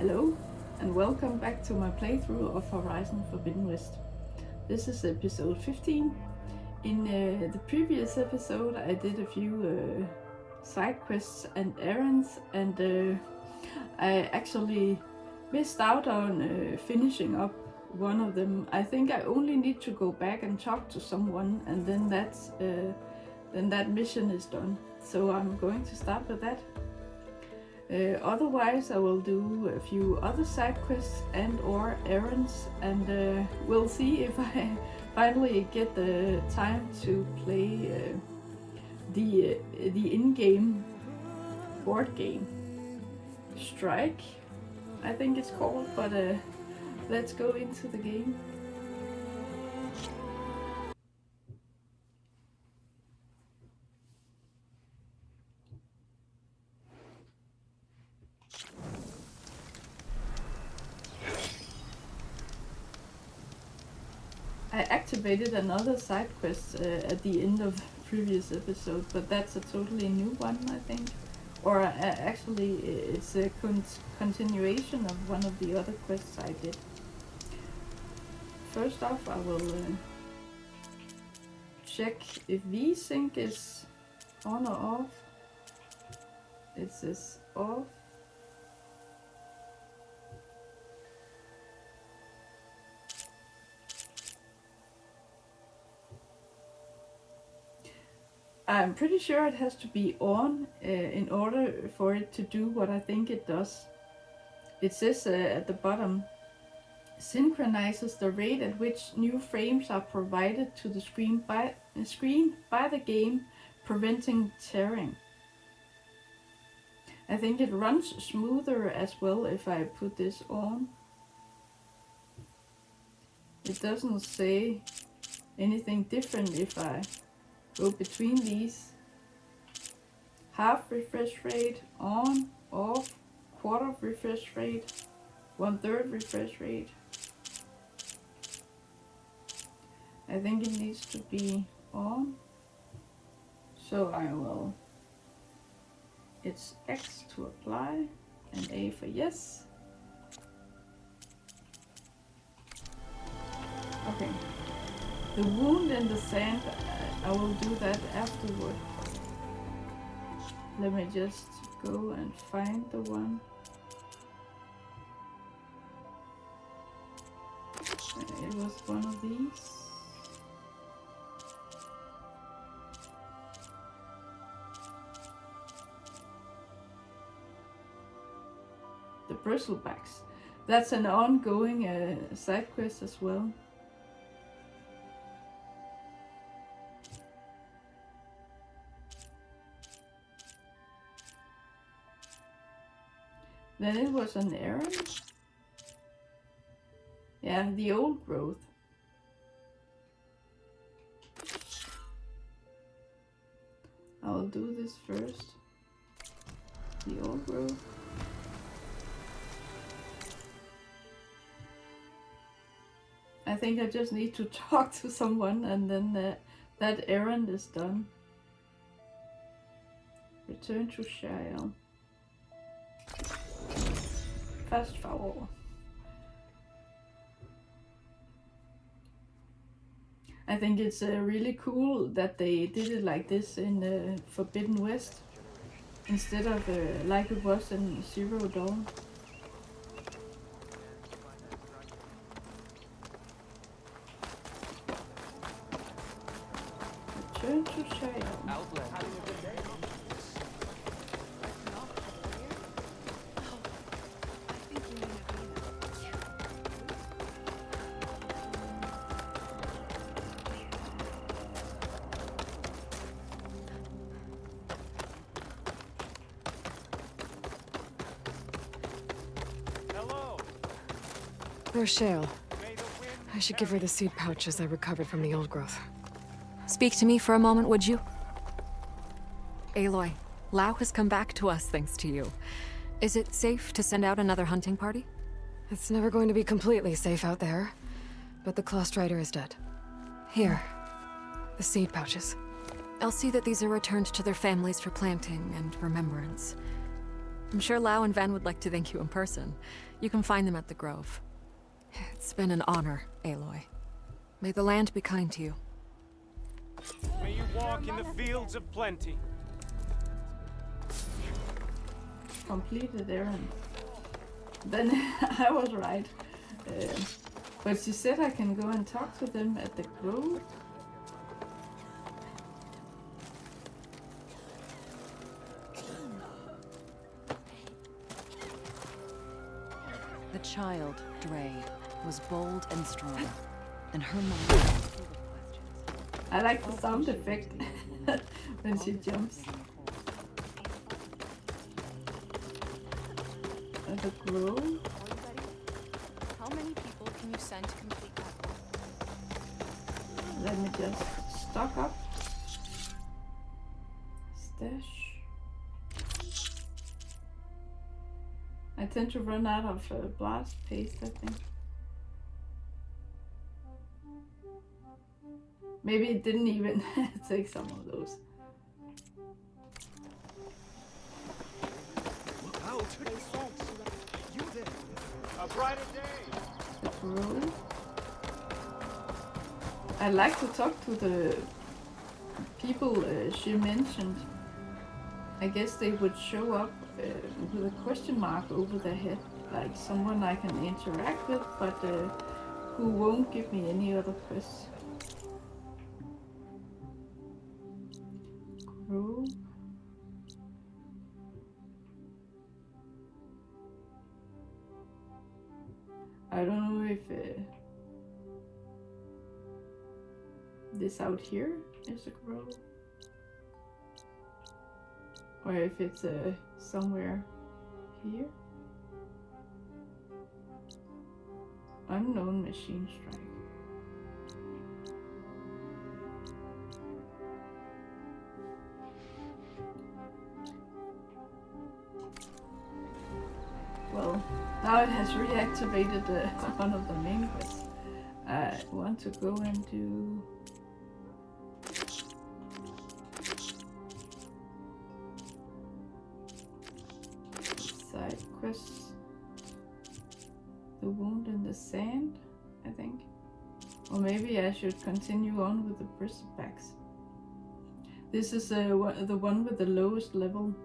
Hello, and welcome back to my playthrough of Horizon Forbidden West. This is episode 15. In the previous episode I did a few side quests and errands, and I actually missed out on finishing up one of them. I think I only need to go back and talk to someone, and then that mission is done. So I'm going to start with that. Otherwise I will do a few other side quests and or errands, and we'll see if I finally get the time to play the in-game board game. Strike, I think it's called, but let's go into the game. I activated another side quest at the end of the previous episode, but that's a totally new one, I think. Or actually, it's a continuation of one of the other quests I did. First off, I will check if VSync is on or off. It says off. I'm pretty sure it has to be on in order for it to do what I think it does. It says at the bottom, synchronizes the rate at which new frames are provided to the screen by the game, preventing tearing. I think it runs smoother as well if I put this on. It doesn't say anything different if I go between these. Half refresh rate, on, off, quarter refresh rate, 1/3 refresh rate. I think it needs to be on. So I will, it's X to apply and A for yes. Okay. The wound in the sand, I will do that afterward. Let me just go and find the one. It was one of these. The Bristlebacks. That's an ongoing side quest as well. Then it was an errand. Yeah, the Oldgrowth. I'll do this first. The Oldgrowth. I think I just need to talk to someone, and then that errand is done. Return to Shael. Fast forward. I think it's really cool that they did it like this in Forbidden West instead of like it was in Zero Dawn. Return to Shael. There's Shael. I should give her the seed pouches I recovered from the Oldgrowth. Speak to me for a moment, would you? Aloy, Lau has come back to us thanks to you. Is it safe to send out another hunting party? It's never going to be completely safe out there, but the Clost Rider is dead. Here, the seed pouches. I'll see that these are returned to their families for planting and remembrance. I'm sure Lau and Van would like to thank you in person. You can find them at the Grove. It's been an honor, Aloy. May the land be kind to you. May you walk in the fields of plenty. Completed errand. Then I was right. But she said I can go and talk to them at the Grove. The child, Dre, was bold and strong, and her mind was full of questions. I like the sound effect when she jumps. At the Grove. Are you ready? How many people can you send to complete that? Let me just stock up. Stash. I tend to run out of blast paste, I think. Maybe it didn't even take some of those. Look out! You there? A brighter day! Roll. I like to talk to the people she mentioned. I guess they would show up with a question mark over their head, like someone I can interact with, but who won't give me any other quests. Grove. I don't know if this out here is a grove, or if it's somewhere here. Unknown machine strike. Well, now it has reactivated one of the main quests. I want to go and do side quests. The wound in the sand, I think. Or maybe I should continue on with the Bristlebacks. This is the one with the lowest level.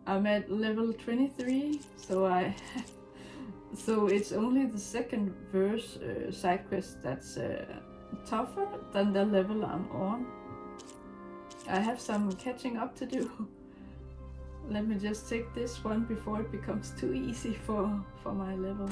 I'm at level 23, so so it's only the second verse side quest that's tougher than the level I'm on. I have some catching up to do. Let me just take this one before it becomes too easy for my level.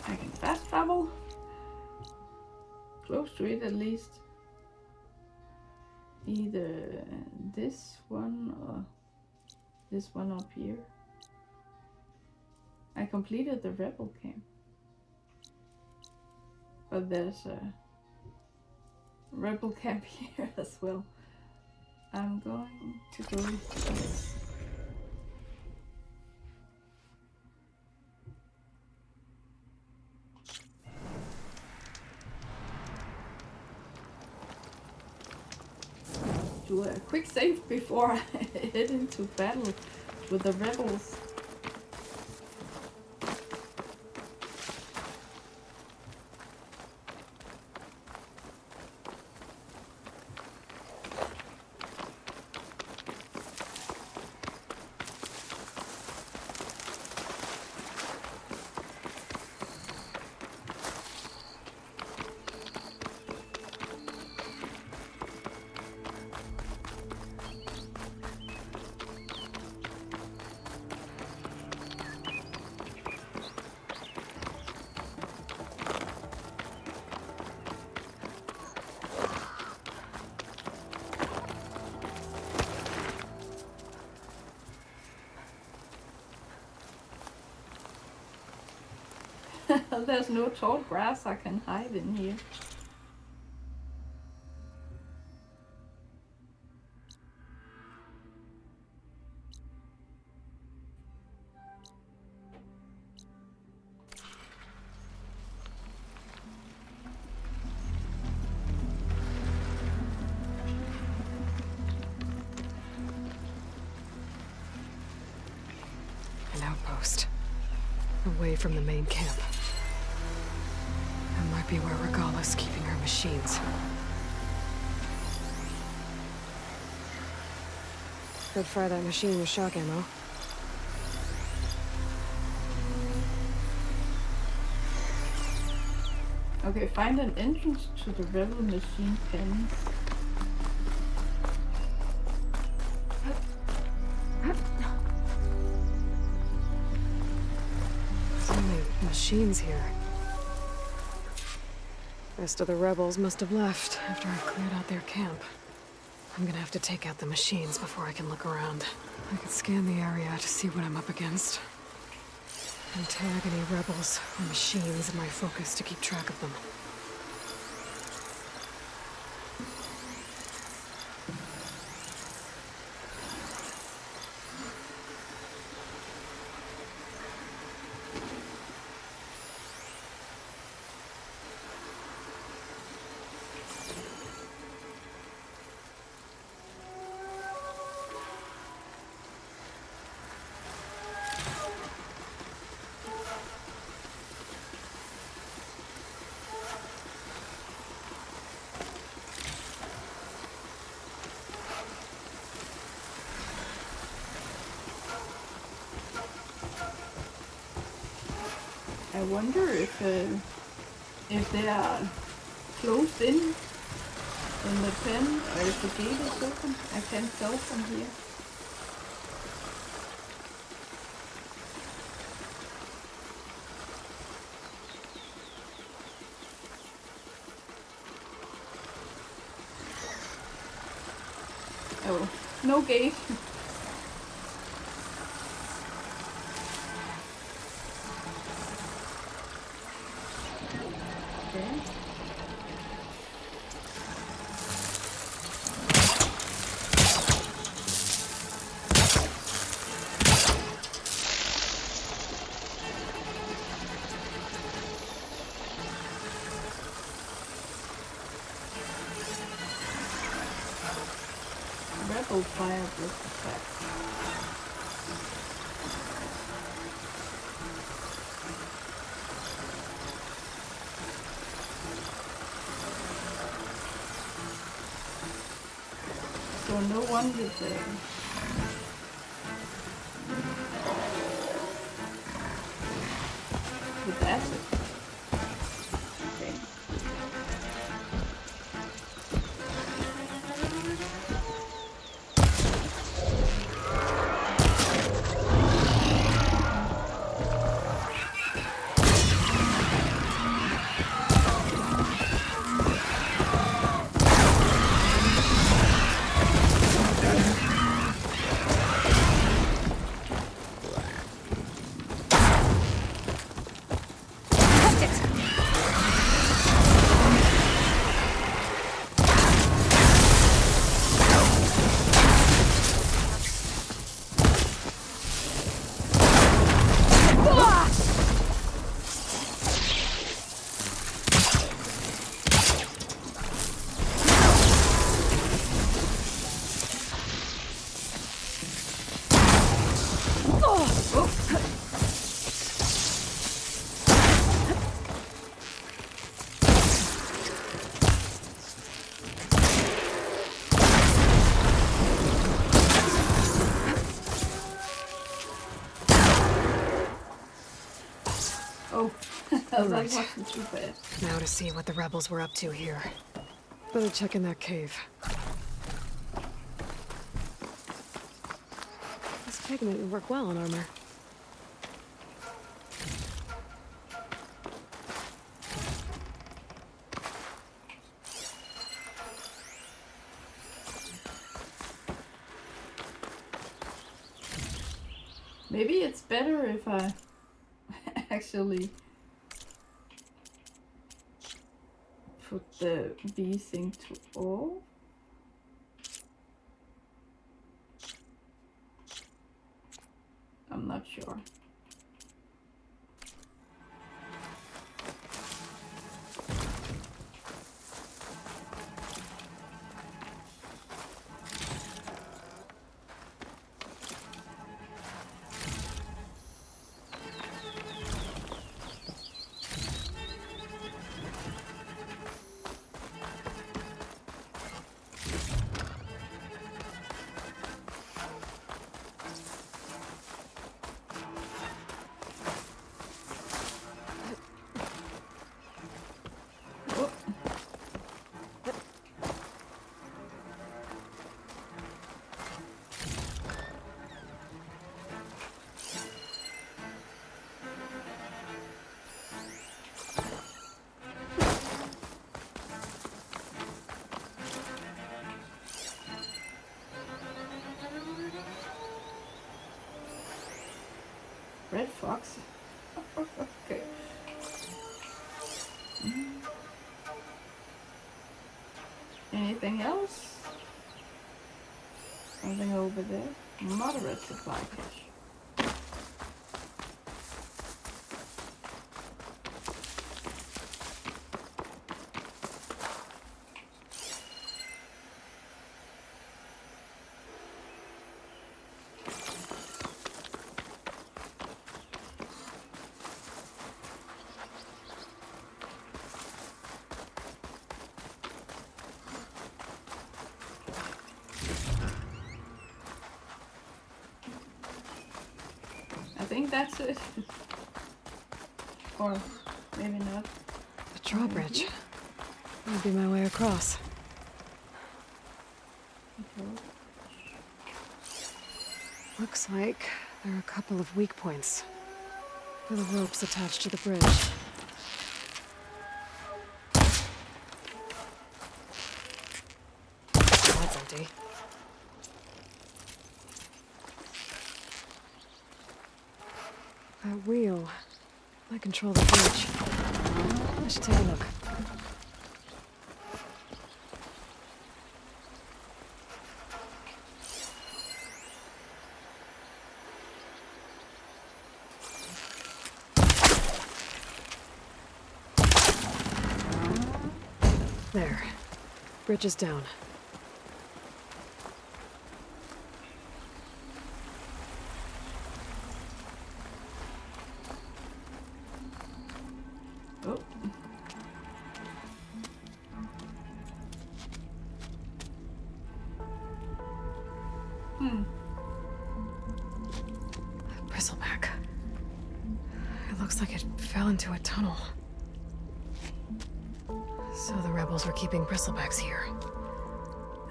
I can fast travel. Close to it at least. Either this one or this one up here. I completed the rebel camp. But there's a rebel camp here as well. I'm going to go to this. Do a quick save before I head into battle with the rebels. There's no tall grass I can hide in here. An outpost. Away from the main camp. That might be where Regala's keeping her machines. Could fire that machine with shock ammo. Okay, find an entrance to the rebel machine pens. So many machines here. Rest of the rebels must have left after I cleared out their camp. I'm gonna have to take out the machines before I can look around. I could scan the area to see what I'm up against. And tag any rebels or machines in my focus to keep track of them. I wonder if they are closed in the pen or if the gate is open. I can't tell from here. Oh, no gate. Rebel fire Bristlebacks. So no one with acid. Okay. Oh, that wasn't too bad. Now to see what the rebels were up to here. Better check in that cave. This pigment would work well on armor. Maybe it's better if I actually put the VSync to all. I'm not sure. Red fox. Okay. Anything else? Something over there? Moderate supply cache. I think that's it. Or maybe not. The drawbridge. That would be my way across. Looks like there are a couple of weak points. For the ropes attached to the bridge. That's empty. That wheel. I control the bridge. I should take a look. There. Bridge is down. Oh. Bristleback. It looks like it fell into a tunnel. So the rebels were keeping Bristlebacks here.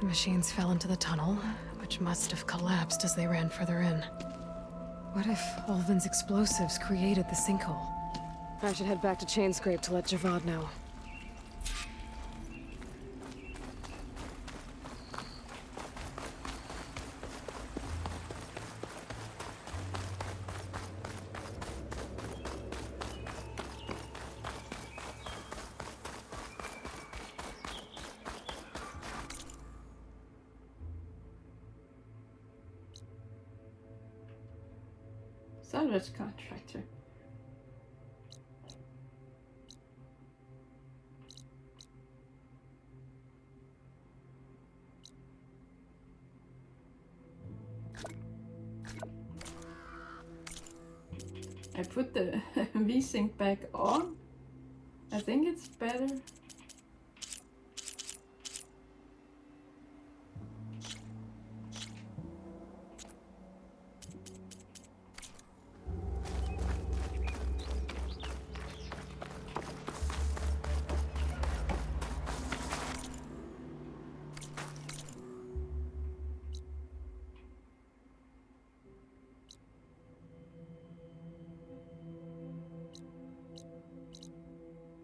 The machines fell into the tunnel, which must have collapsed as they ran further in. What if Olvin's explosives created the sinkhole? I should head back to Chainscrape to let Javad know. Salvage contractor. I put the VSync back on. I think it's better.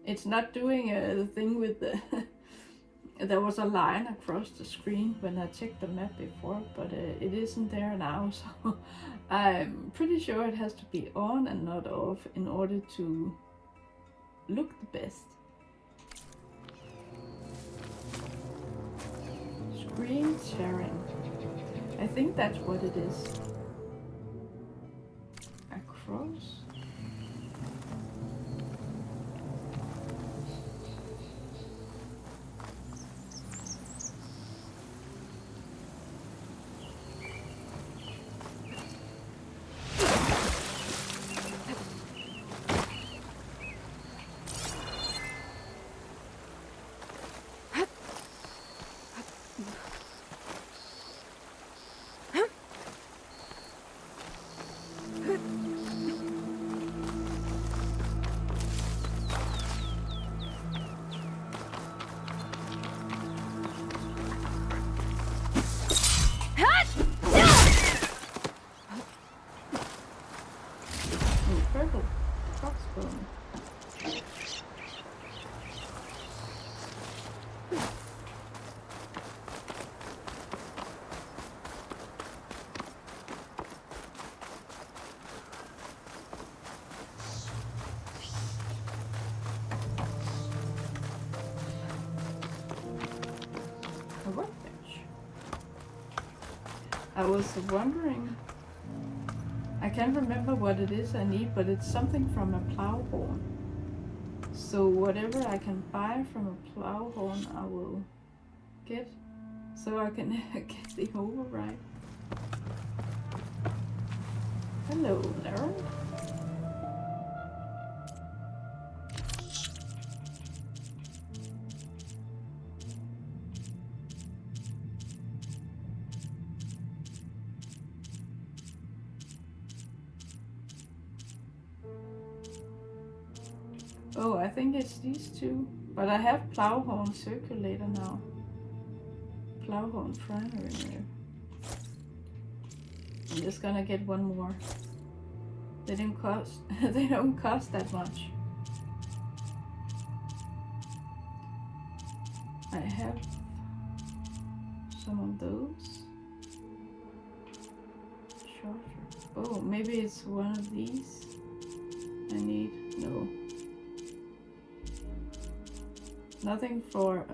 It's not doing the thing with the... There was a line across the screen when I checked the map before, but it isn't there now, so I'm pretty sure it has to be on and not off in order to look the best. think that's what it is. Across. A workbench. I was wondering. I can't remember what it is I need, but it's something from a plow horn. So whatever I can buy from a plow horn, I will get, so I can get the override. Hello, Larend. Oh, I think it's these two. But I have Plowhorn Circulator now. Plowhorn Primary. I'm just gonna get one more. They don't cost they don't cost that much. I have some of those. Shorter. Oh, maybe it's one of these. I need no. Nothing for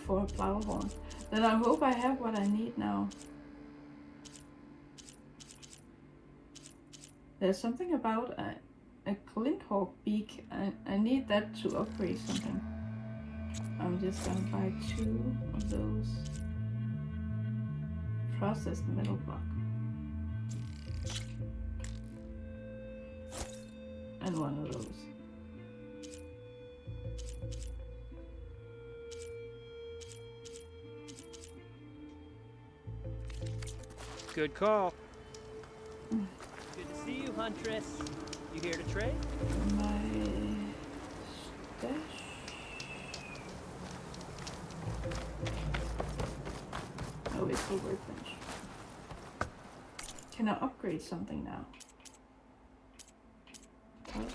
a plow horn. Then I hope I have what I need now. There's something about a Glinthawk beak. I need that to upgrade something. I'm just gonna buy 2 of those. Processed metal block. And 1 of those. Good call. Good to see you, Huntress. You here to trade? My stash. Oh, it's a workbench. Can I upgrade something now? Please.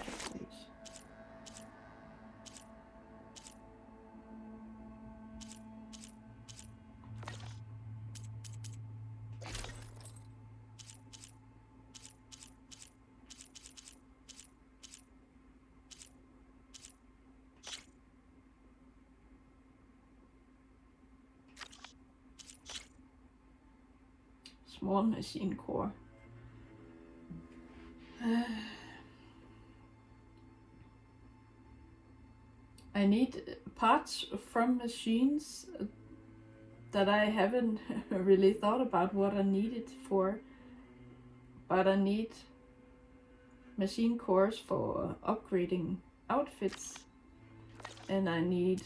Small machine core. I need parts from machines that I haven't really thought about what I need it for, but I need machine cores for upgrading outfits, and I need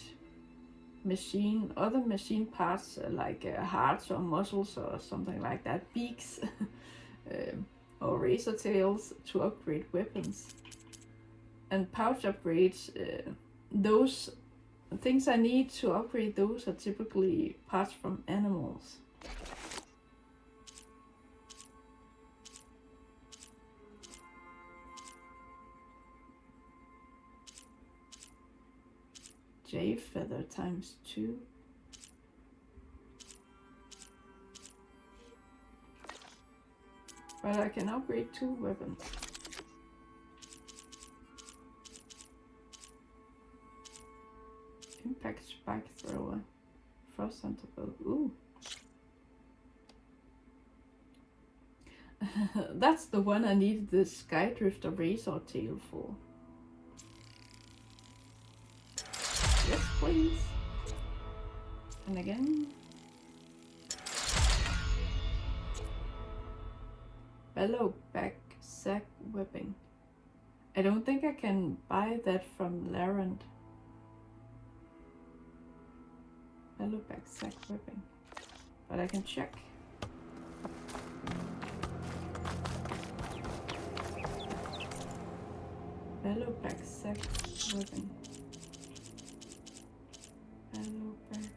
other machine parts like hearts or muscles or something like that, beaks or razor tails to upgrade weapons. And pouch upgrades, those things I need to upgrade those are typically parts from animals. J feather ×2. But I can upgrade 2 weapons. Impact spike thrower. Frost hunter bow. Ooh. That's the one I needed the Skydrifter razor tail for. Yes, please. And again. Bellowback sack whipping. I don't think I can buy that from Larend. Bellowback sack whipping. But I can check. Bellowback sack whipping. Bellowback.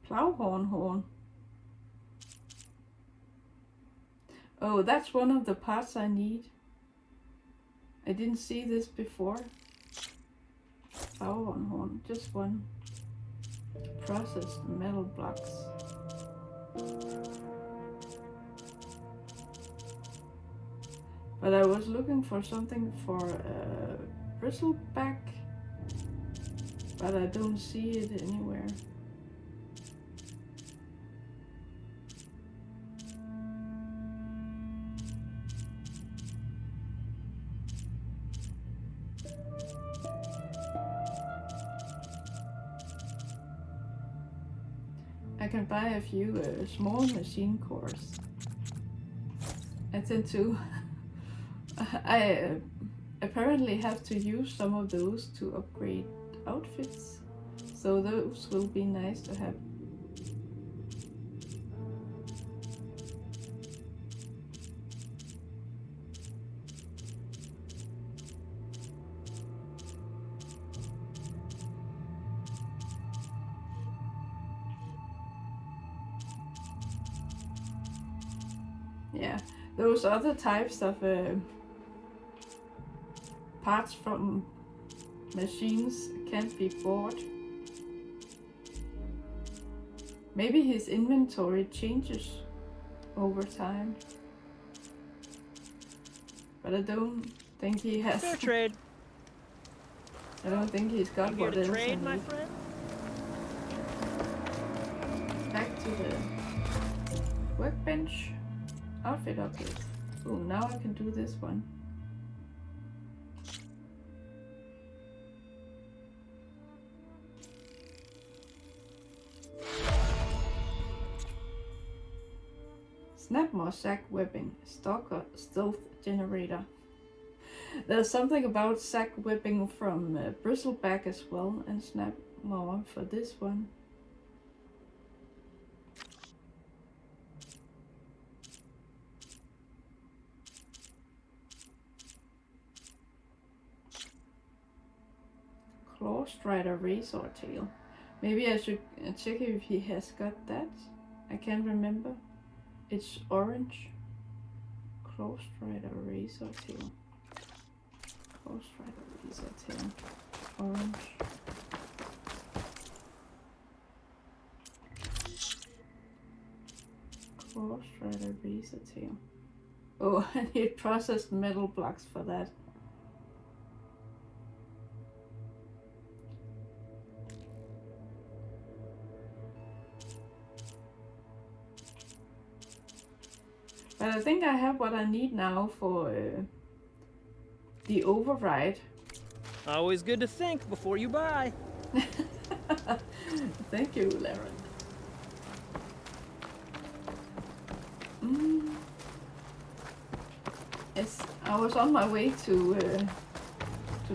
Plowhorn horn. Oh, that's one of the parts I need. I didn't see this before. Plowhorn horn, just one. Processed metal blocks. But I was looking for something for Bristleback, but I don't see it anywhere. I can buy a few small machine cores. I tend to... I apparently have to use some of those to upgrade outfits. So those will be nice to have. Yeah, those other types of parts from machines can't be bought. Maybe his inventory changes over time. But I don't think he has. Fair trade. I don't think he's got You what here else to I trade, my need. friend? Back to the workbench. Outfit update. Oh, now I can do this one. Snapmaw sack whipping. Stalker stealth generator. There's something about sack whipping from Bristleback as well, and Snapmaw for this one. Claw Strider razor tail. Maybe I should check if he has got that. I can't remember. It's orange. Claw Strider razor tail. Claw Strider razor tail. Orange. Claw Strider razor tail. Oh, I need processed metal blocks for that. But I think I have what I need now for the override. Always good to think before you buy. Thank you, Larend. Yes, I was on my way to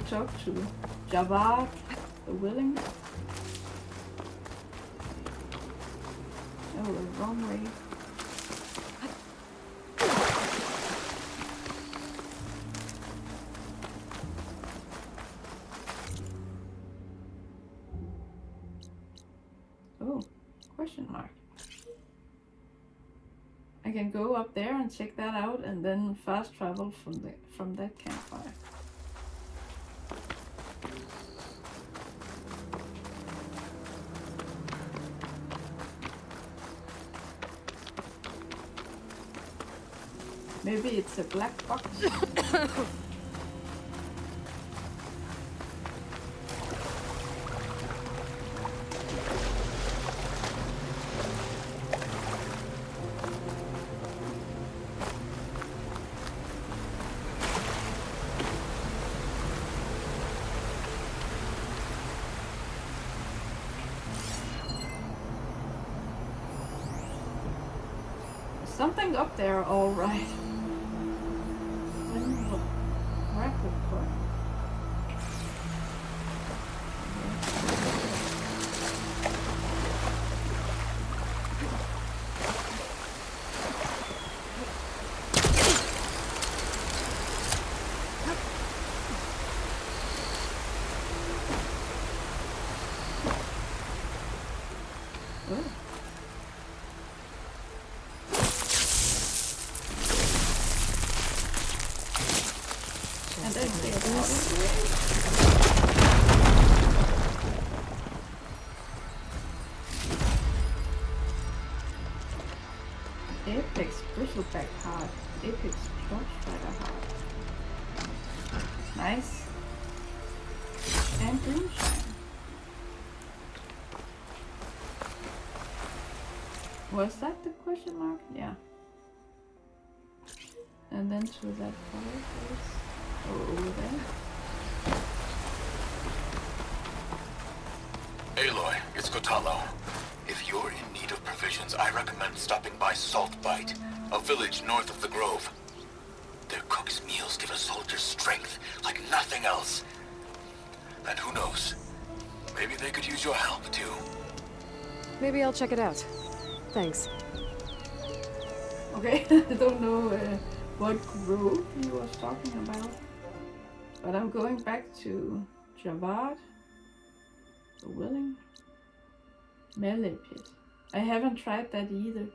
talk to Yarra, the Willing. Oh, the wrong way. Oh, question mark. I can go up there and check that out, and then fast travel from that campfire. Maybe it's a black box. Something up there, all right. Record for. Apex Bristleback heart. Apex Short Strider heart. Nice. And green shine. Was that the question mark? Yeah. And then to that fireplace. Oh, over there. Aloy, it's Kotalo. If you're in need of provisions, I recommend stopping by Saltbite, a village north of the Grove. Their cook's meals give a soldier strength like nothing else. And who knows, maybe they could use your help too. Maybe I'll check it out. Thanks. Okay, I don't know what grove he was talking about. But I'm going back to Javad, the Willing Melee Pit. I haven't tried that either.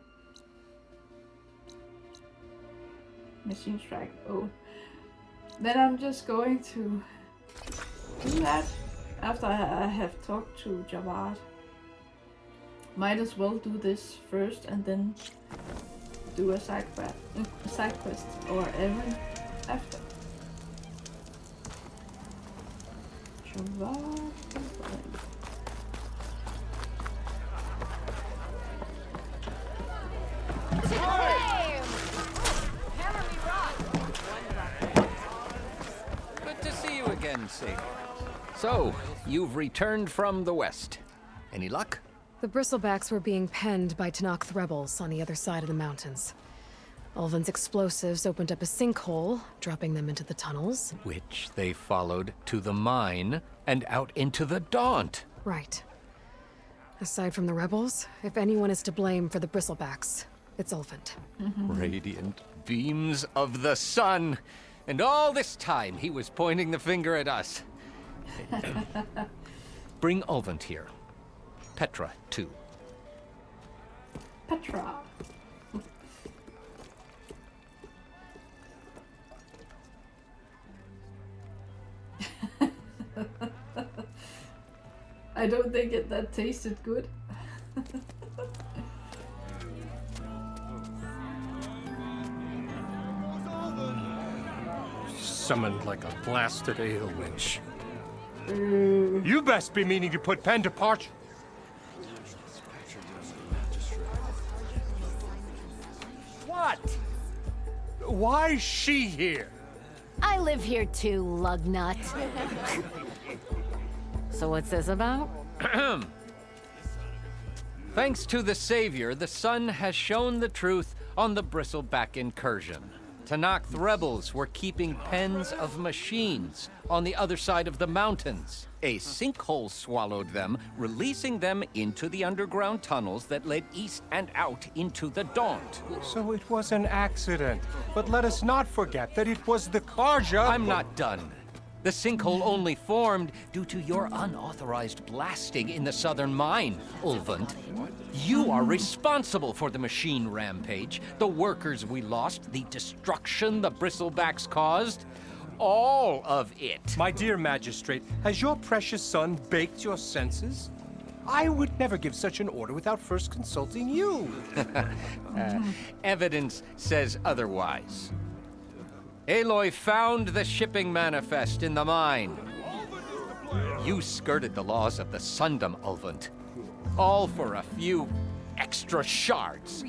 Machine Strike. Oh. Then I'm just going to do that after I have talked to Javad. Might as well do this first and then do a side quest or errand after. Javad. Good to see you again, Savior. So, you've returned from the west. Any luck? The Bristlebacks were being penned by Tenakth rebels on the other side of the mountains. Ulven's explosives opened up a sinkhole, dropping them into the tunnels. Which they followed to the mine and out into the Daunt. Right. Aside from the rebels, if anyone is to blame for the Bristlebacks, it's Ulven. Radiant beams of the sun. And all this time he was pointing the finger at us. Bring Ulven here. Petra, too. Petra. I don't think that tasted good. Summoned like a blasted ale winch. You best be meaning to put pen to parch. What? Why is she here? I live here too, lugnut. So what's this about? Thanks to the Savior, the sun has shown the truth on the Bristleback incursion. Tenakth rebels were keeping pens of machines on the other side of the mountains. A sinkhole swallowed them, releasing them into the underground tunnels that led east and out into the Daunt. So it was an accident. But let us not forget that it was the Karja. I'm not done. The sinkhole only formed due to your unauthorized blasting in the southern mine, Ulvund. You are responsible for the machine rampage, the workers we lost, the destruction the Bristlebacks caused. All of it. My dear magistrate, has your precious son baked your senses? I would never give such an order without first consulting you. Evidence says otherwise. Aloy found the shipping manifest in the mine. You skirted the laws of the Sundom, Ulvund. All for a few extra shards.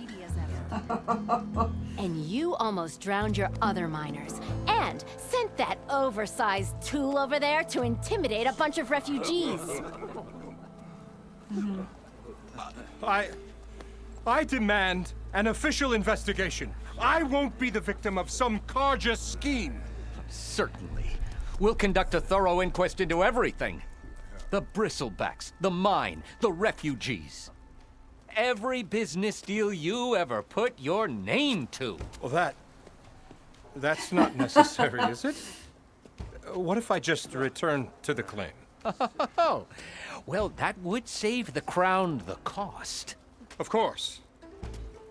And you almost drowned your other miners. And sent that oversized tool over there to intimidate a bunch of refugees. I demand an official investigation. I won't be the victim of some Karja scheme. Certainly. We'll conduct a thorough inquest into everything. The Bristlebacks, the mine, the refugees. Every business deal you ever put your name to. Well, that's not necessary, is it? What if I just return to the claim? Oh, well, that would save the crown the cost. Of course.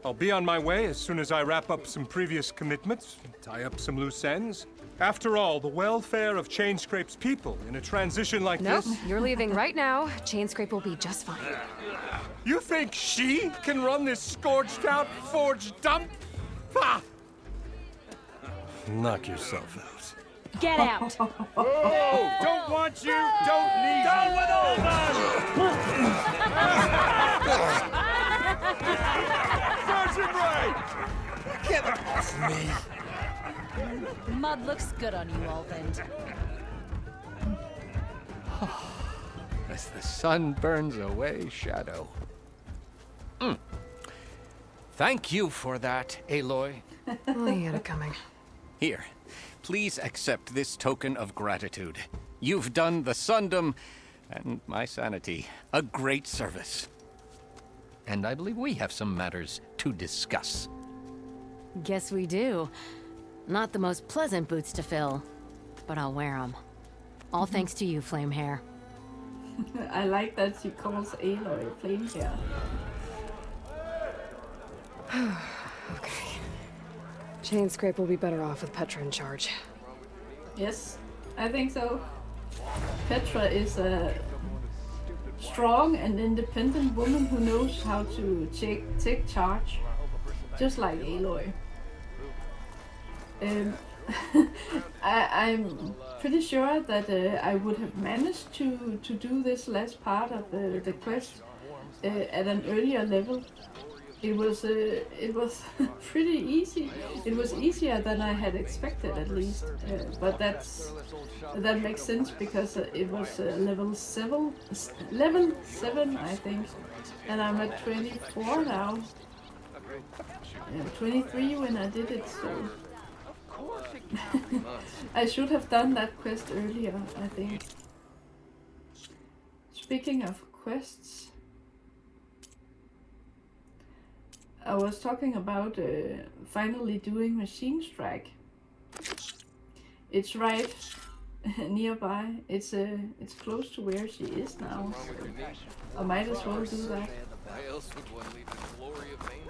I'll be on my way as soon as I wrap up some previous commitments, tie up some loose ends. After all, the welfare of Chainscrape's people in a transition like Nope, this... you're leaving right now. Chainscrape will be just fine. You think she can run this scorched-out forged dump? Ha! Knock yourself out. Get out! Oh, don't want you, don't need you. With all Sergeant Ray! Get off me! Mud looks good on you, Ulvund. As the sun burns away shadow. Thank you for that, Aloy. Oh, he had it coming. Here, please accept this token of gratitude. You've done the Sundom and my sanity a great service. And I believe we have some matters to discuss. Guess we do. Not the most pleasant boots to fill, but I'll wear them. All thanks to you, Flame Hair. I like that she calls Aloy Flame Hair. Okay. Chainscrape will be better off with Petra in charge. Yes, I think so. Petra is a strong and independent woman who knows how to take charge, just like Aloy. I'm pretty sure that I would have managed to do this last part of the quest at an earlier level. It was pretty easy. It was easier than I had expected, at least. But that makes sense because it was level 7, I think, and I'm at 24 now. 23 when I did it, so I should have done that quest earlier, I think. Speaking of quests, I was talking about finally doing Machine Strike. It's right nearby. It's close to where she is now. So I might as well do that. Why else would one leave the glory of Maine?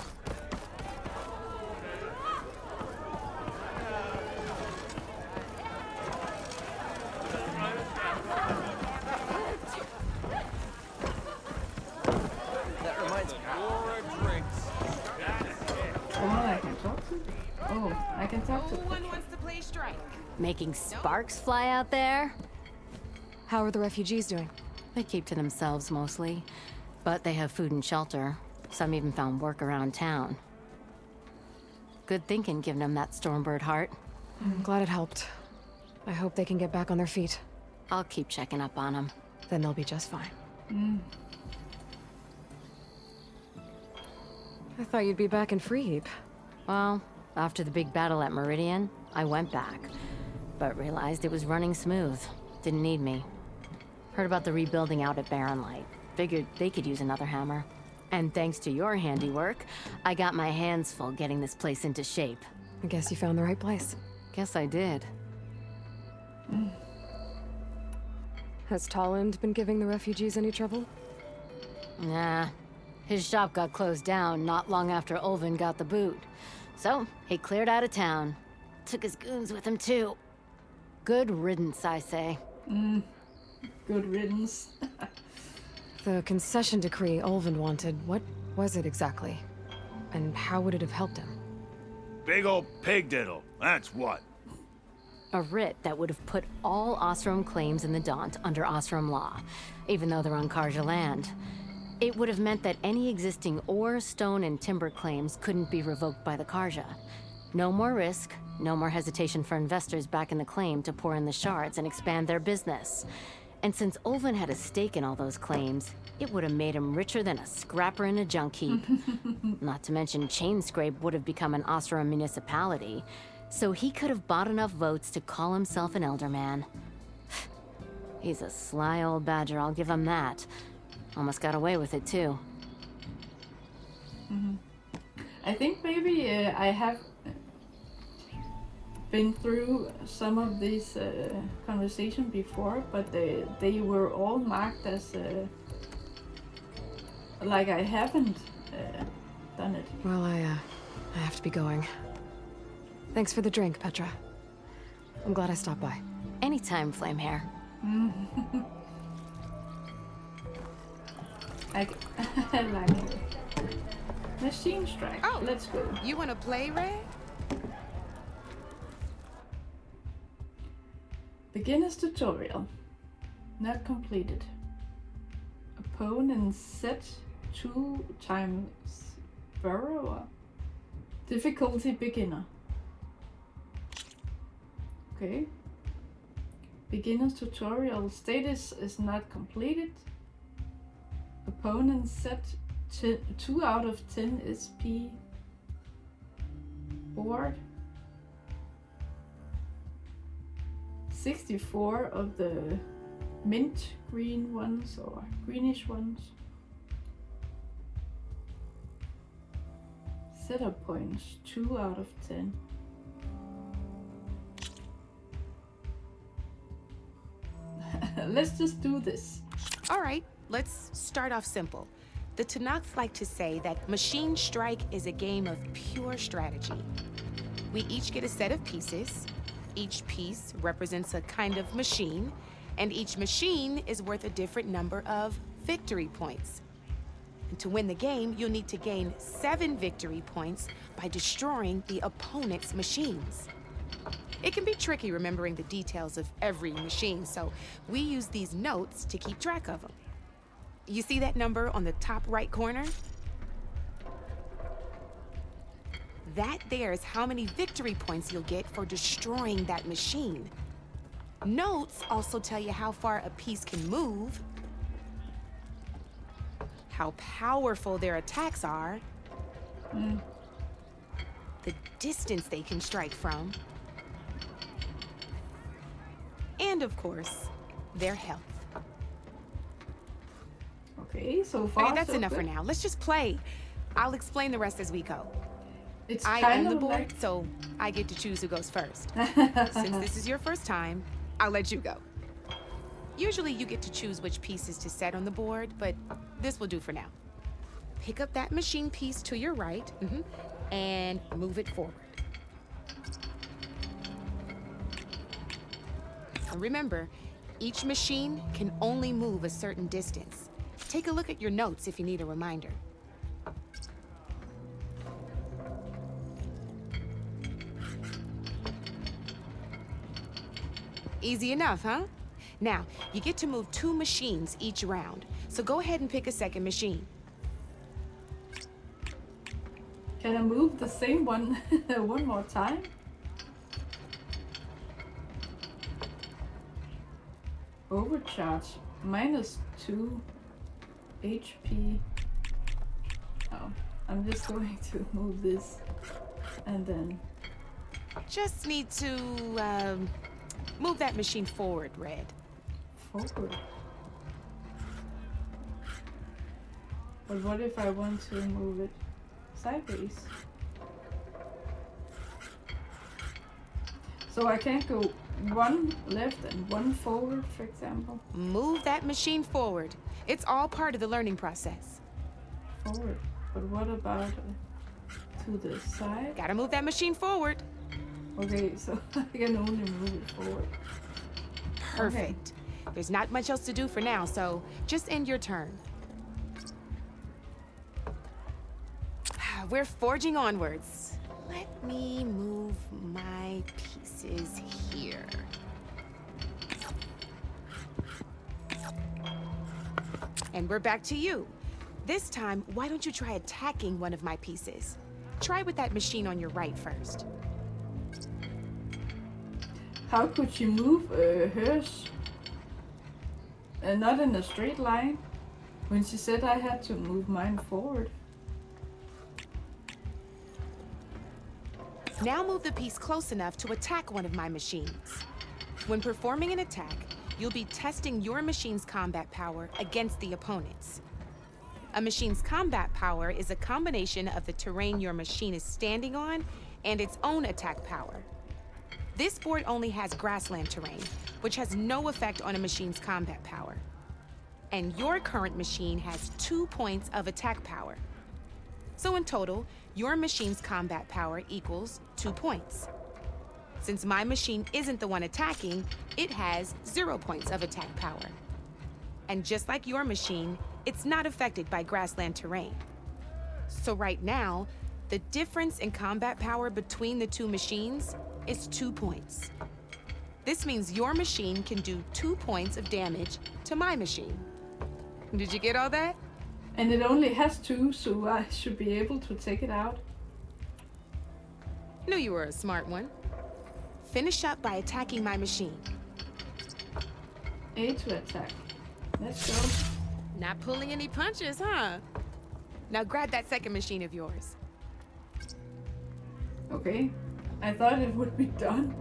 That reminds me. More drinks. Someone I can talk to? Oh, I can talk to One Petra. wants to play strike. Making sparks fly out there? How are the refugees doing? They keep to themselves mostly, but they have food and shelter. Some even found work around town. Good thinking, giving them that Stormbird heart. I'm glad it helped. I hope they can get back on their feet. I'll keep checking up on them. Then they'll be just fine. I thought you'd be back in Free Heap. Well, after the big battle at Meridian, I went back, but realized it was running smooth. Didn't need me. Heard about the rebuilding out at Barren Light. Figured they could use another hammer. And thanks to your handiwork, I got my hands full getting this place into shape. I guess you found the right place. Guess I did. Has Larend been giving the refugees any trouble? Nah. His shop got closed down not long after Ulvin got the boot. So, he cleared out of town. Took his goons with him, too. Good riddance, I say. Good riddance. The concession decree Ulvin wanted, what was it exactly? And how would it have helped him? Big old pig diddle, that's what. A writ that would have put all Osram claims in the Daunt under Osram law, even though they're on Karja land. It would have meant that any existing ore, stone, and timber claims couldn't be revoked by the Karja. No more risk, no more hesitation for investors back in the claim to pour in the shards and expand their business. And since Ulvin had a stake in all those claims, it would have made him richer than a scrapper in a junk heap. Not to mention Chainscrape would have become an Osram municipality, so he could have bought enough votes to call himself an elderman. He's a sly old badger, I'll give him that. Almost got away with it, too. I think maybe I have been through some of these conversations before, but they were all marked as like I haven't done it. Well, I have to be going. Thanks for the drink, Petra. I'm glad I stopped by. Anytime, Flamehair. I like it. Machine strike. Oh, let's go. You want to play, Red? Beginner's tutorial. Not completed. Opponent set 2 times burrower. Difficulty beginner. Okay. Beginner's tutorial status is not completed. Opponent set 2 out of 10 SP. Board. 64 of the mint green ones or greenish ones. Setup points 2 out of 10. Let's just do this. All right, let's start off simple. The Tenakths like to say that Machine Strike is a game of pure strategy. We each get a set of pieces. Each piece represents a kind of machine, and each machine is worth a different number of victory points. And to win the game, you'll need to gain 7 victory points by destroying the opponent's machines. It can be tricky remembering the details of every machine, so we use these notes to keep track of them. You see that number on the top right corner? That there is how many victory points you'll get for destroying that machine. Notes also tell you how far a piece can move, how powerful their attacks are, the distance they can strike from, and of course, their health. Okay, so far Okay, that's so enough good. for now. Let's just play. I'll explain the rest as we go. It's I kind own the of board, like... so I get to choose who goes first. Since this is your first time, I'll let you go. Usually you get to choose which pieces to set on the board, but this will do for now. Pick up that machine piece to your right, and move it forward. And remember, each machine can only move a certain distance. Take a look at your notes if you need a reminder. Easy enough, huh? Now, you get to move 2 machines each round, so go ahead and pick a second machine. Can I move the same one one more time? Overcharge -2 HP. Oh, I'm just going to move this and then... Just need to, move that machine forward, Red. Forward? But what if I want to move it sideways? So I can't go one left and one forward, for example. Move that machine forward. It's all part of the learning process. Forward. But what about to the side? Gotta move that machine forward. Okay, so I can only move it forward. Perfect. Okay. There's not much else to do for now, so just end your turn. We're forging onwards. Let me move my pieces here. And we're back to you. This time, why don't you try attacking one of my pieces? Try with that machine on your right first. How could she move hers? Not in a straight line, when she said I had to move mine forward. Now move the piece close enough to attack one of my machines. When performing an attack, you'll be testing your machine's combat power against the opponent's. A machine's combat power is a combination of the terrain your machine is standing on and its own attack power. This board only has grassland terrain, which has no effect on a machine's combat power. And your current machine has 2 points of attack power. So in total, your machine's combat power equals 2 points. Since my machine isn't the one attacking, it has 0 points of attack power. And just like your machine, it's not affected by grassland terrain. So right now, the difference in combat power between the two machines is 2 points. This means your machine can do 2 points of damage to my machine. Did you get all that? And it only has 2, so I should be able to take it out. Knew you were a smart one. Finish up by attacking my machine. A to attack. Let's go. Not pulling any punches, huh? Now grab that second machine of yours. Okay. I thought it would be done.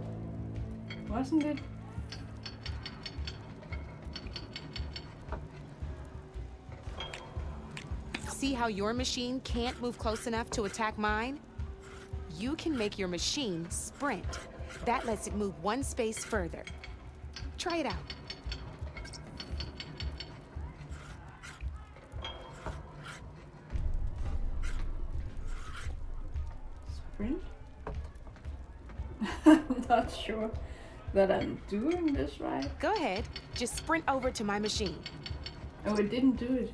Wasn't it? See how your machine can't move close enough to attack mine? You can make your machine sprint. That lets it move 1 space further. Try it out. Sprint? I'm not sure that I'm doing this right. Go ahead. Just sprint over to my machine. Oh, it didn't do it.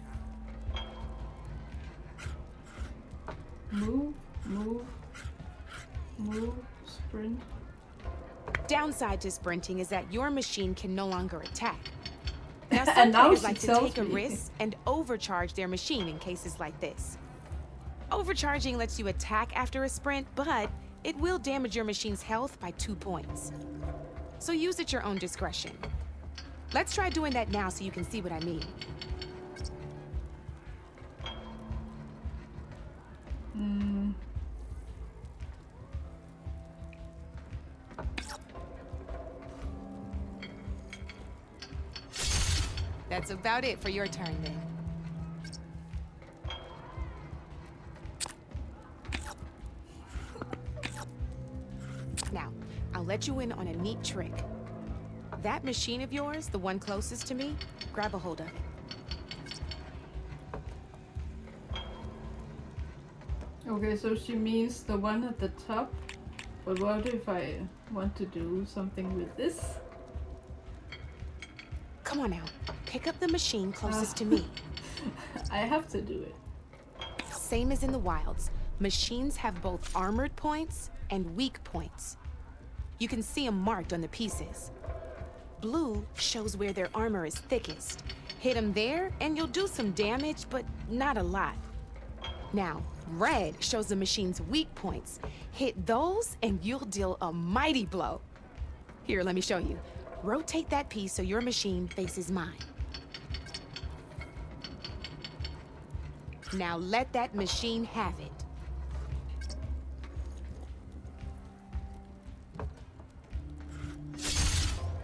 Move, move, move, sprint. Downside to sprinting is that your machine can no longer attack. Now some And now players she like to tells take a me. risk and overcharge their machine in cases like this. Overcharging lets you attack after a sprint, but it will damage your machine's health by 2 points. So use at your own discretion. Let's try doing that now so you can see what I mean. That's about it for your turn then. Now, I'll let you in on a neat trick. That machine of yours, the one closest to me, grab a hold of it. Okay, so she means the one at the top. But what if I want to do something with this? Come on now, pick up the machine closest to me. I have to do it. Same as in the wilds, machines have both armored points and weak points. You can see them marked on the pieces. Blue shows where their armor is thickest. Hit them there and you'll do some damage, but not a lot. Now, red shows the machine's weak points. Hit those and you'll deal a mighty blow. Here, let me show you. Rotate that piece so your machine faces mine. Now let that machine have it.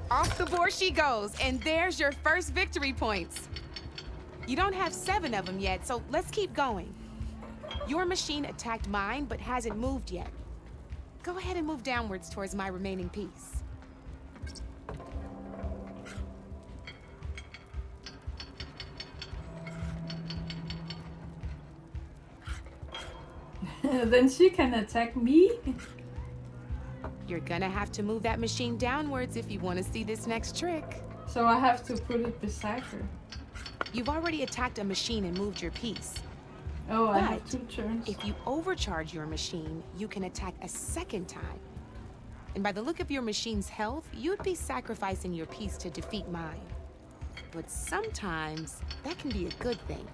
Off the board she goes, and there's your first victory points. You don't have 7 of them yet, so let's keep going. Your machine attacked mine, but hasn't moved yet. Go ahead and move downwards towards my remaining piece. Then she can attack me. You're gonna have to move that machine downwards if you want to see this next trick. So I have to put it beside her. You've already attacked a machine and moved your piece. Oh, I But have 2 turns. if you overcharge your machine, you can attack a second time. And by the look of your machine's health, you'd be sacrificing your piece to defeat mine. But sometimes, that can be a good thing.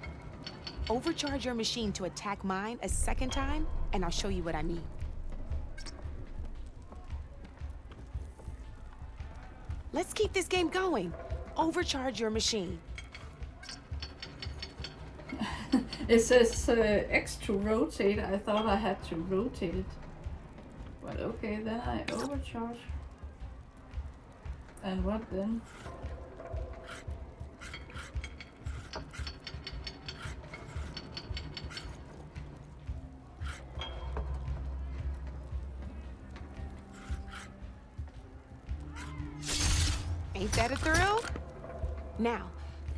Overcharge your machine to attack mine a second time, and I'll show you what I mean. Let's keep this game going. Overcharge your machine. It says X to rotate. I thought I had to rotate it. But okay, then I overcharge. And what then? Ain't that a thrill? Now,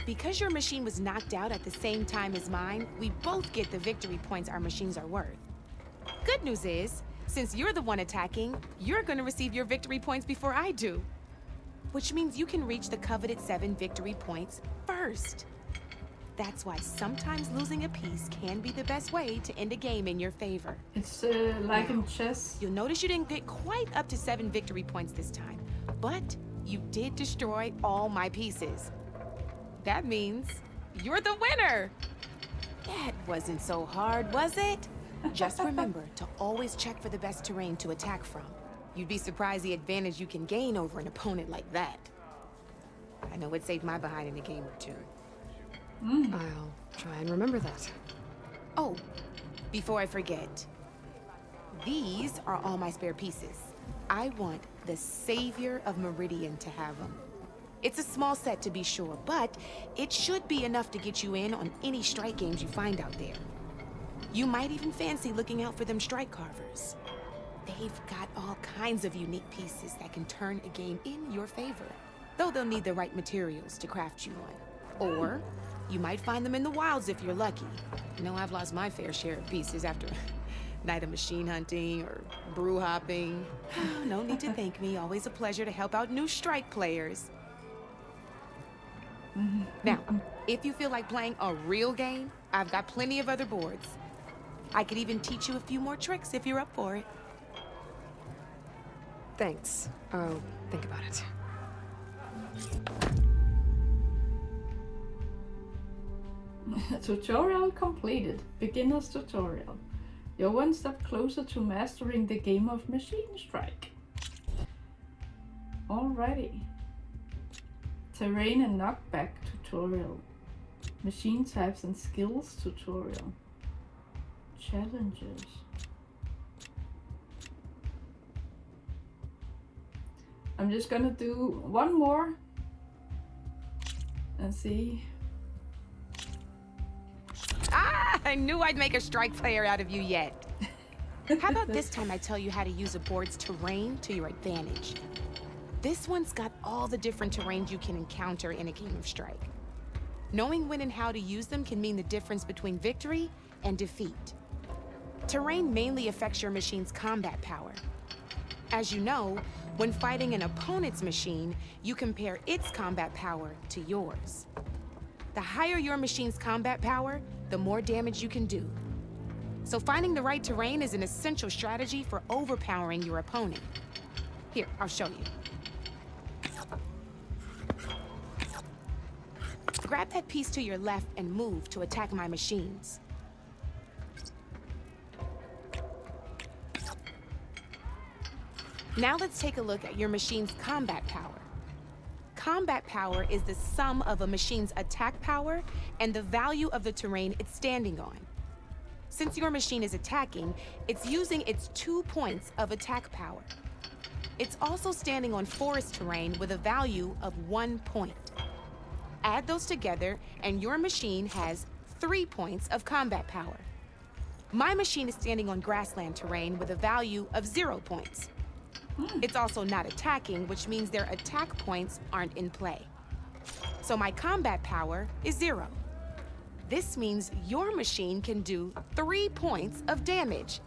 because your machine was knocked out at the same time as mine, we both get the victory points our machines are worth. Good news is, since you're the one attacking, you're gonna receive your victory points before I do. Which means you can reach the coveted 7 victory points first. That's why sometimes losing a piece can be the best way to end a game in your favor. It's like in chess. You'll notice you didn't get quite up to 7 victory points this time, but you did destroy all my pieces. That means you're the winner! That wasn't so hard, was it? Just remember to always check for the best terrain to attack from. You'd be surprised the advantage you can gain over an opponent like that. I know it saved my behind in a game or 2. I'll try and remember that. Oh, before I forget, these are all my spare pieces. I want the Savior of Meridian to have them. It's a small set to be sure, but it should be enough to get you in on any strike games you find out there. You might even fancy looking out for them strike carvers. They've got all kinds of unique pieces that can turn a game in your favor, though they'll need the right materials to craft you one. Or you might find them in the wilds if you're lucky. You know, I've lost my fair share of pieces after a night of machine hunting or brew hopping. No need to thank me. Always a pleasure to help out new strike players. Now, if you feel like playing a real game, I've got plenty of other boards. I could even teach you a few more tricks if you're up for it. Thanks. I'll think about it. Tutorial completed. Beginner's tutorial. You're one step closer to mastering the game of Machine Strike. Alrighty. Terrain and Knockback tutorial. Machine types and skills tutorial. Challenges. I'm just gonna do one more and see. Ah, I knew I'd make a strike player out of you yet. How about this time I tell you how to use a board's terrain to your advantage? This one's got all the different terrains you can encounter in a game of Strike. Knowing when and how to use them can mean the difference between victory and defeat. Terrain mainly affects your machine's combat power. As you know, when fighting an opponent's machine, you compare its combat power to yours. The higher your machine's combat power, the more damage you can do. So finding the right terrain is an essential strategy for overpowering your opponent. Here, I'll show you. Grab that piece to your left and move to attack my machines. Now let's take a look at your machine's combat power. Combat power is the sum of a machine's attack power and the value of the terrain it's standing on. Since your machine is attacking, it's using its 2 points of attack power. It's also standing on forest terrain with a value of 1 point. Add those together, and your machine has 3 points of combat power. My machine is standing on grassland terrain with a value of 0 points. It's also not attacking, which means their attack points aren't in play. So my combat power is 0. This means your machine can do 3 points of damage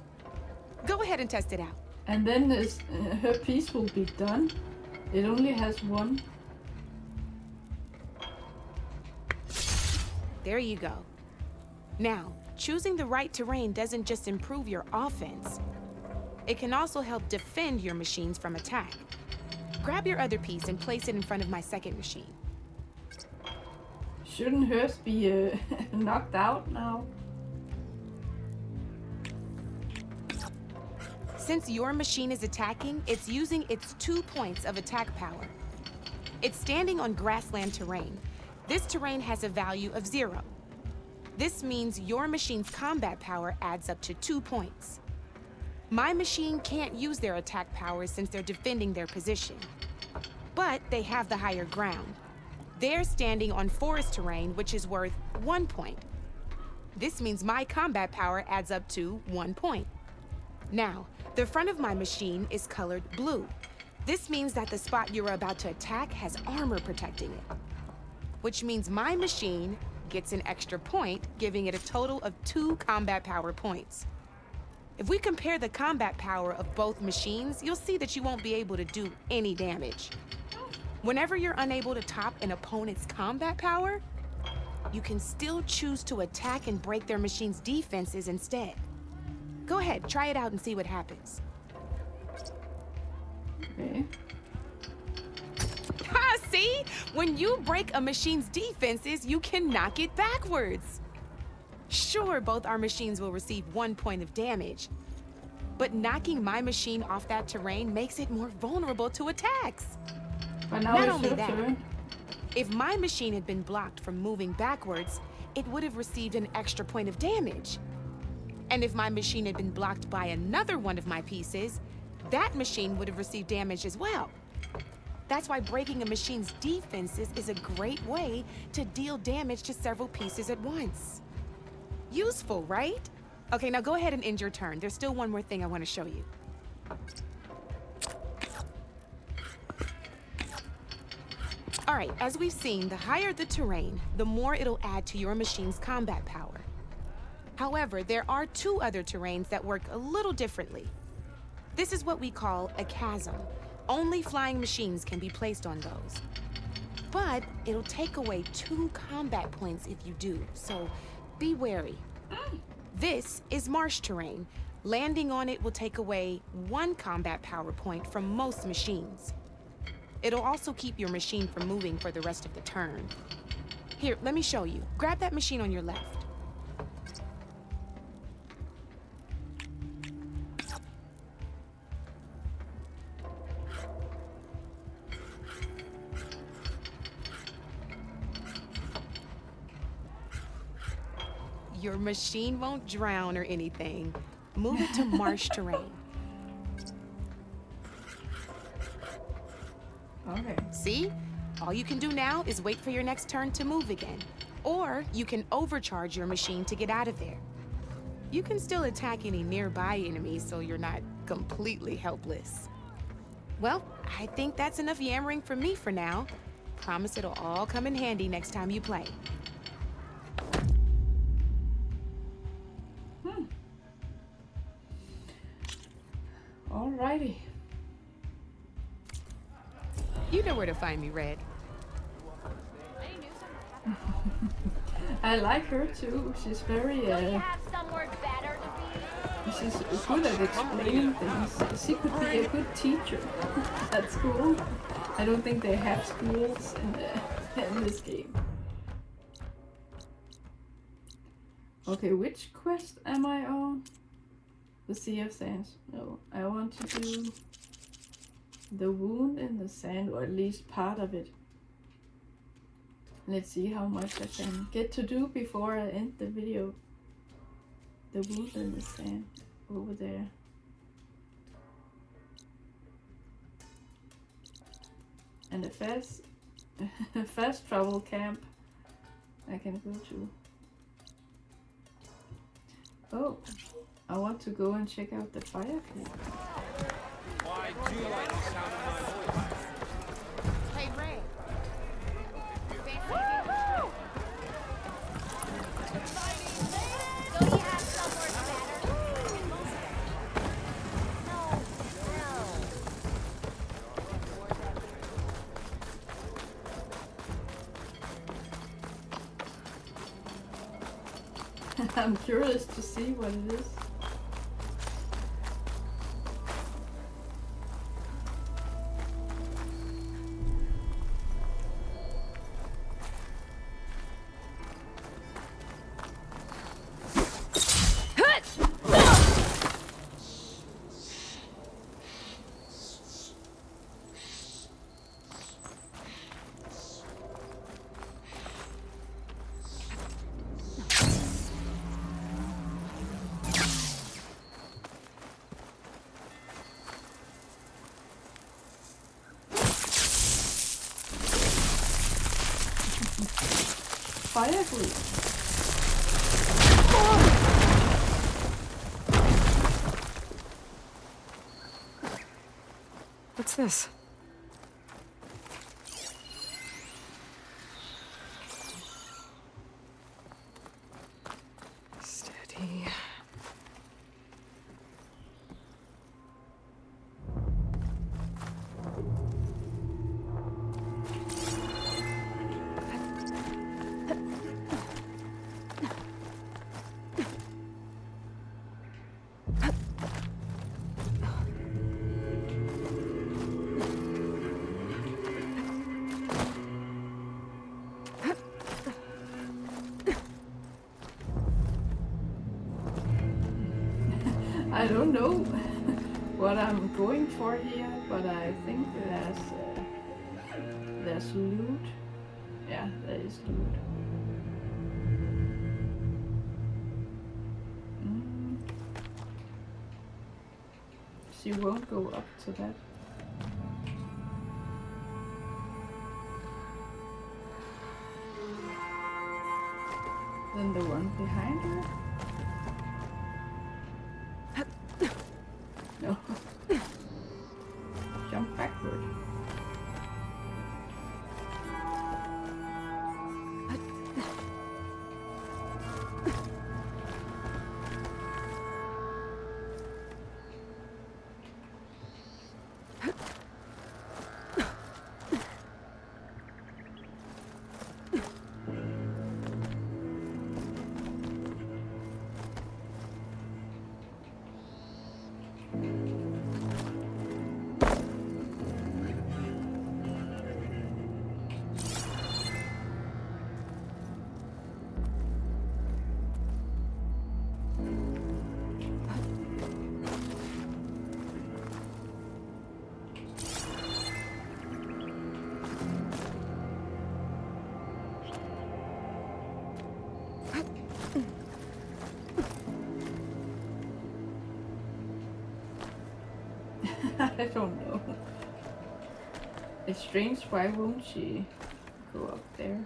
Go ahead and test it out. And then her piece will be done. It only has one. There you go. Now, choosing the right terrain doesn't just improve your offense. It can also help defend your machines from attack. Grab your other piece and place it in front of my second machine. Shouldn't hers be knocked out now? Since your machine is attacking, it's using its 2 points of attack power. It's standing on grassland terrain. This terrain has a value of 0. This means your machine's combat power adds up to 2 points. My machine can't use their attack powers since they're defending their position. But they have the higher ground. They're standing on forest terrain, which is worth 1 point. This means my combat power adds up to 1 point. Now, the front of my machine is colored blue. This means that the spot you're about to attack has armor protecting it. Which means my machine gets an extra point, giving it a total of 2 combat power points. If we compare the combat power of both machines, you'll see that you won't be able to do any damage. Whenever you're unable to top an opponent's combat power, you can still choose to attack and break their machine's defenses instead. Go ahead, try it out and see what happens. Okay. Ha, see? When you break a machine's defenses, you can knock it backwards. Sure, both our machines will receive 1 point of damage, but knocking my machine off that terrain makes it more vulnerable to attacks. But now Not it's only your that, turn. if my machine had been blocked from moving backwards, it would have received an extra point of damage. And if my machine had been blocked by another one of my pieces, that machine would have received damage as well. That's why breaking a machine's defenses is a great way to deal damage to several pieces at once. Useful, right? Okay, now go ahead and end your turn. There's still one more thing I want to show you. All right, as we've seen, the higher the terrain, the more it'll add to your machine's combat power. However, there are 2 other terrains that work a little differently. This is what we call a chasm. Only flying machines can be placed on those. But it'll take away 2 combat points if you do, so be wary. This is marsh terrain. Landing on it will take away 1 combat power point from most machines. It'll also keep your machine from moving for the rest of the turn. Here, let me show you. Grab that machine on your left. Your machine won't drown or anything. Move it to marsh terrain. Okay. See? All you can do now is wait for your next turn to move again. Or you can overcharge your machine to get out of there. You can still attack any nearby enemies so you're not completely helpless. Well, I think that's enough yammering from me for now. Promise it'll all come in handy next time you play. Alrighty. You know where to find me, Red. I like her too. She's very she's good at explaining things. She could be a good teacher at school. I don't think they have schools in this game. Okay, which quest am I on? The Sea of Sands. No, I want to do the wound in the sand, or at least part of it. Let's see how much I can get to do before I end the video. The wound in the sand over there. And the fast travel camp I can go to. Oh, I want to go and check out the Firegleam. Why do you like the sound of my voice? Hey, Red. I'm curious to see what it is. Firegleam. What's this? Steady. I don't know what I'm going for here, but I think there's loot. Yeah, there is loot. She won't go up to that. Then the one behind her. No. Jump backward. I don't know. It's strange, why won't she go up there?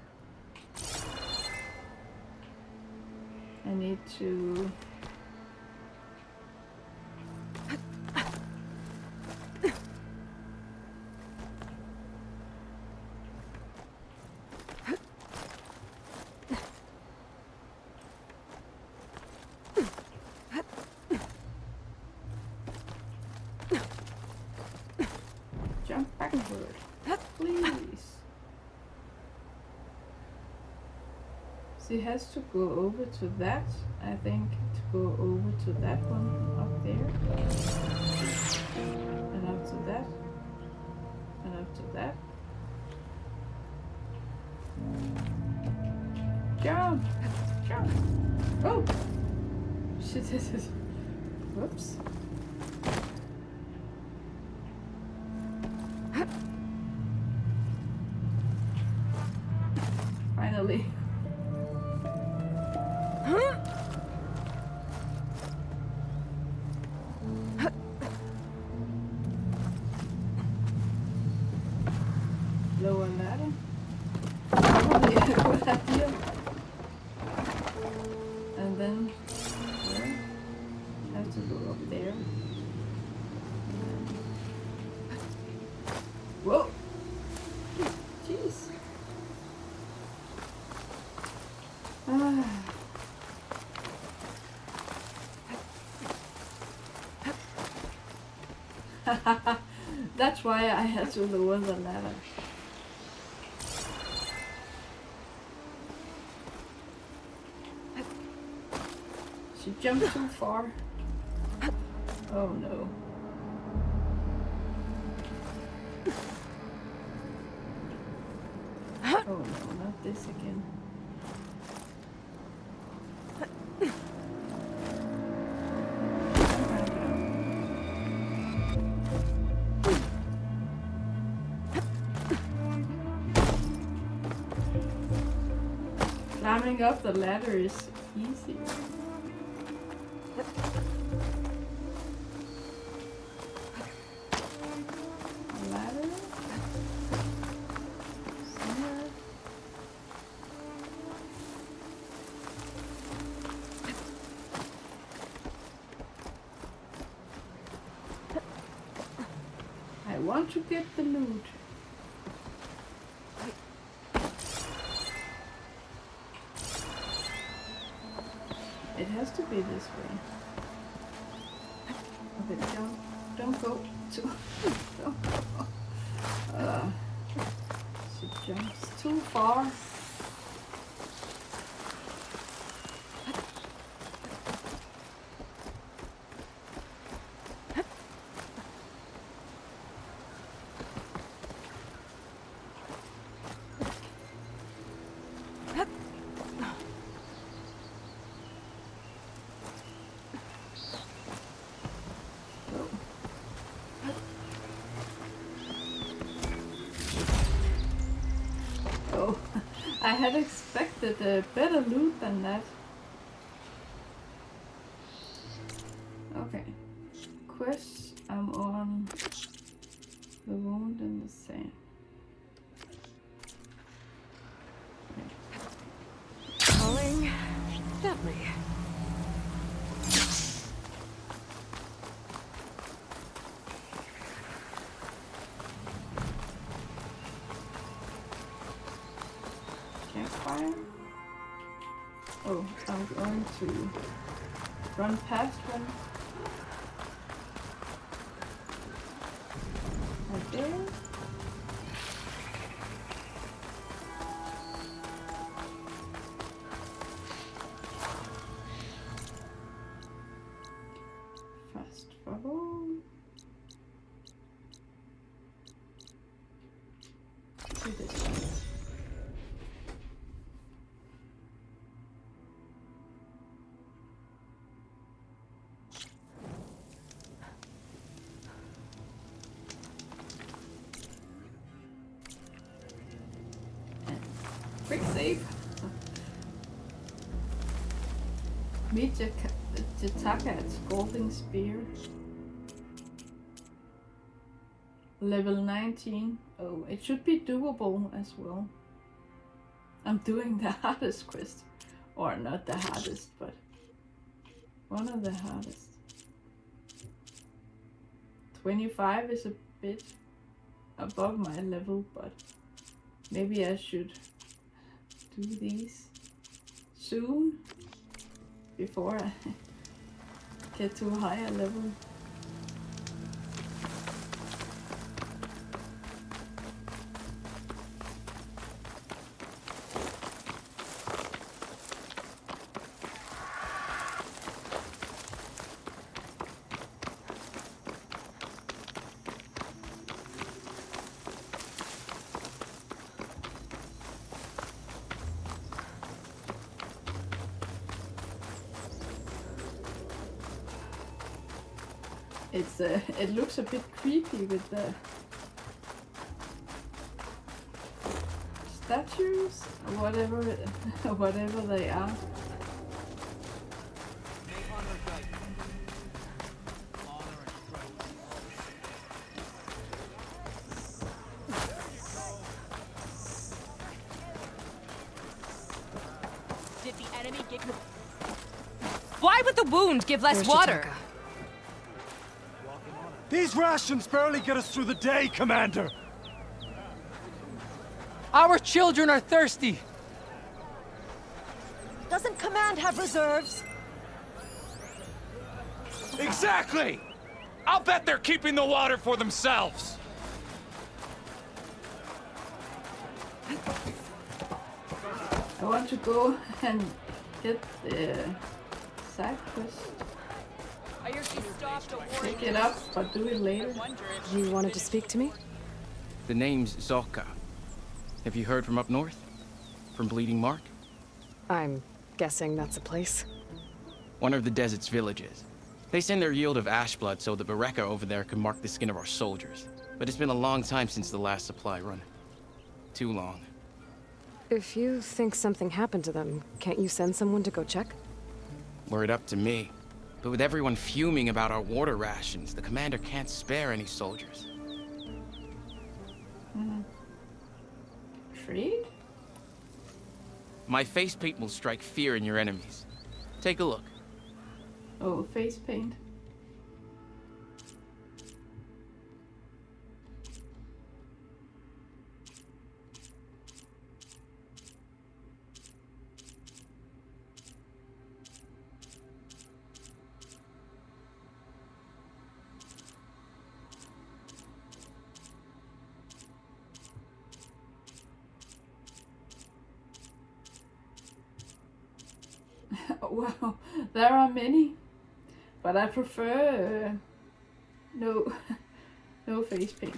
I need to... jump backward, please. She has to go over to that, I think, to go over to that one up there. And up to that. And up to that. Jump! Jump! Oh! She did it. Whoops. Finally. Lower ladder. Probably a good idea. And then where? I have to go up there. Whoa! Jeez. That's why I had to lower the ladder. jumped too far. Oh no. Oh no, not this again. Climbing up the ladder is easy. Ladder? Somewhere? I want to get the loot. It has to be this way. Okay, don't go too. Don't go. She jumps too far. I had expected a better loot than that. Okay. Quest, I'm on the wound in the sand. Calling gently. Campfire. Oh, I'm going to run past one. Right there. Fast travel. Do this one. Quick save. Meet Jetakka at Scalding Spear. Level 19. Oh, it should be doable as well. I'm doing the hardest quest. Or not the hardest, but one of the hardest. 25 is a bit above my level, but maybe I should do these soon before I get to a higher level. It looks a bit creepy with the statues or whatever they are. Did the enemy give? Why would the wound give less water? These rations barely get us through the day, Commander! Our children are thirsty! Doesn't Command have reserves? Exactly! I'll bet they're keeping the water for themselves! I want to go and get the side quest. I hear she stopped a war. Pick it up, but do it later. You wanted to speak to me? The name's Zokkah. Have you heard from up north? From Bleeding Mark? I'm guessing that's a place. One of the desert's villages. They send their yield of ash blood so the Jetakka over there can mark the skin of our soldiers. But it's been a long time since the last supply run. Too long. If you think something happened to them, can't you send someone to go check? Were it up to me. But with everyone fuming about our water rations, the commander can't spare any soldiers. Trade? My face paint will strike fear in your enemies. Take a look. Oh, face paint. Wow, there are many, but I prefer no face paint.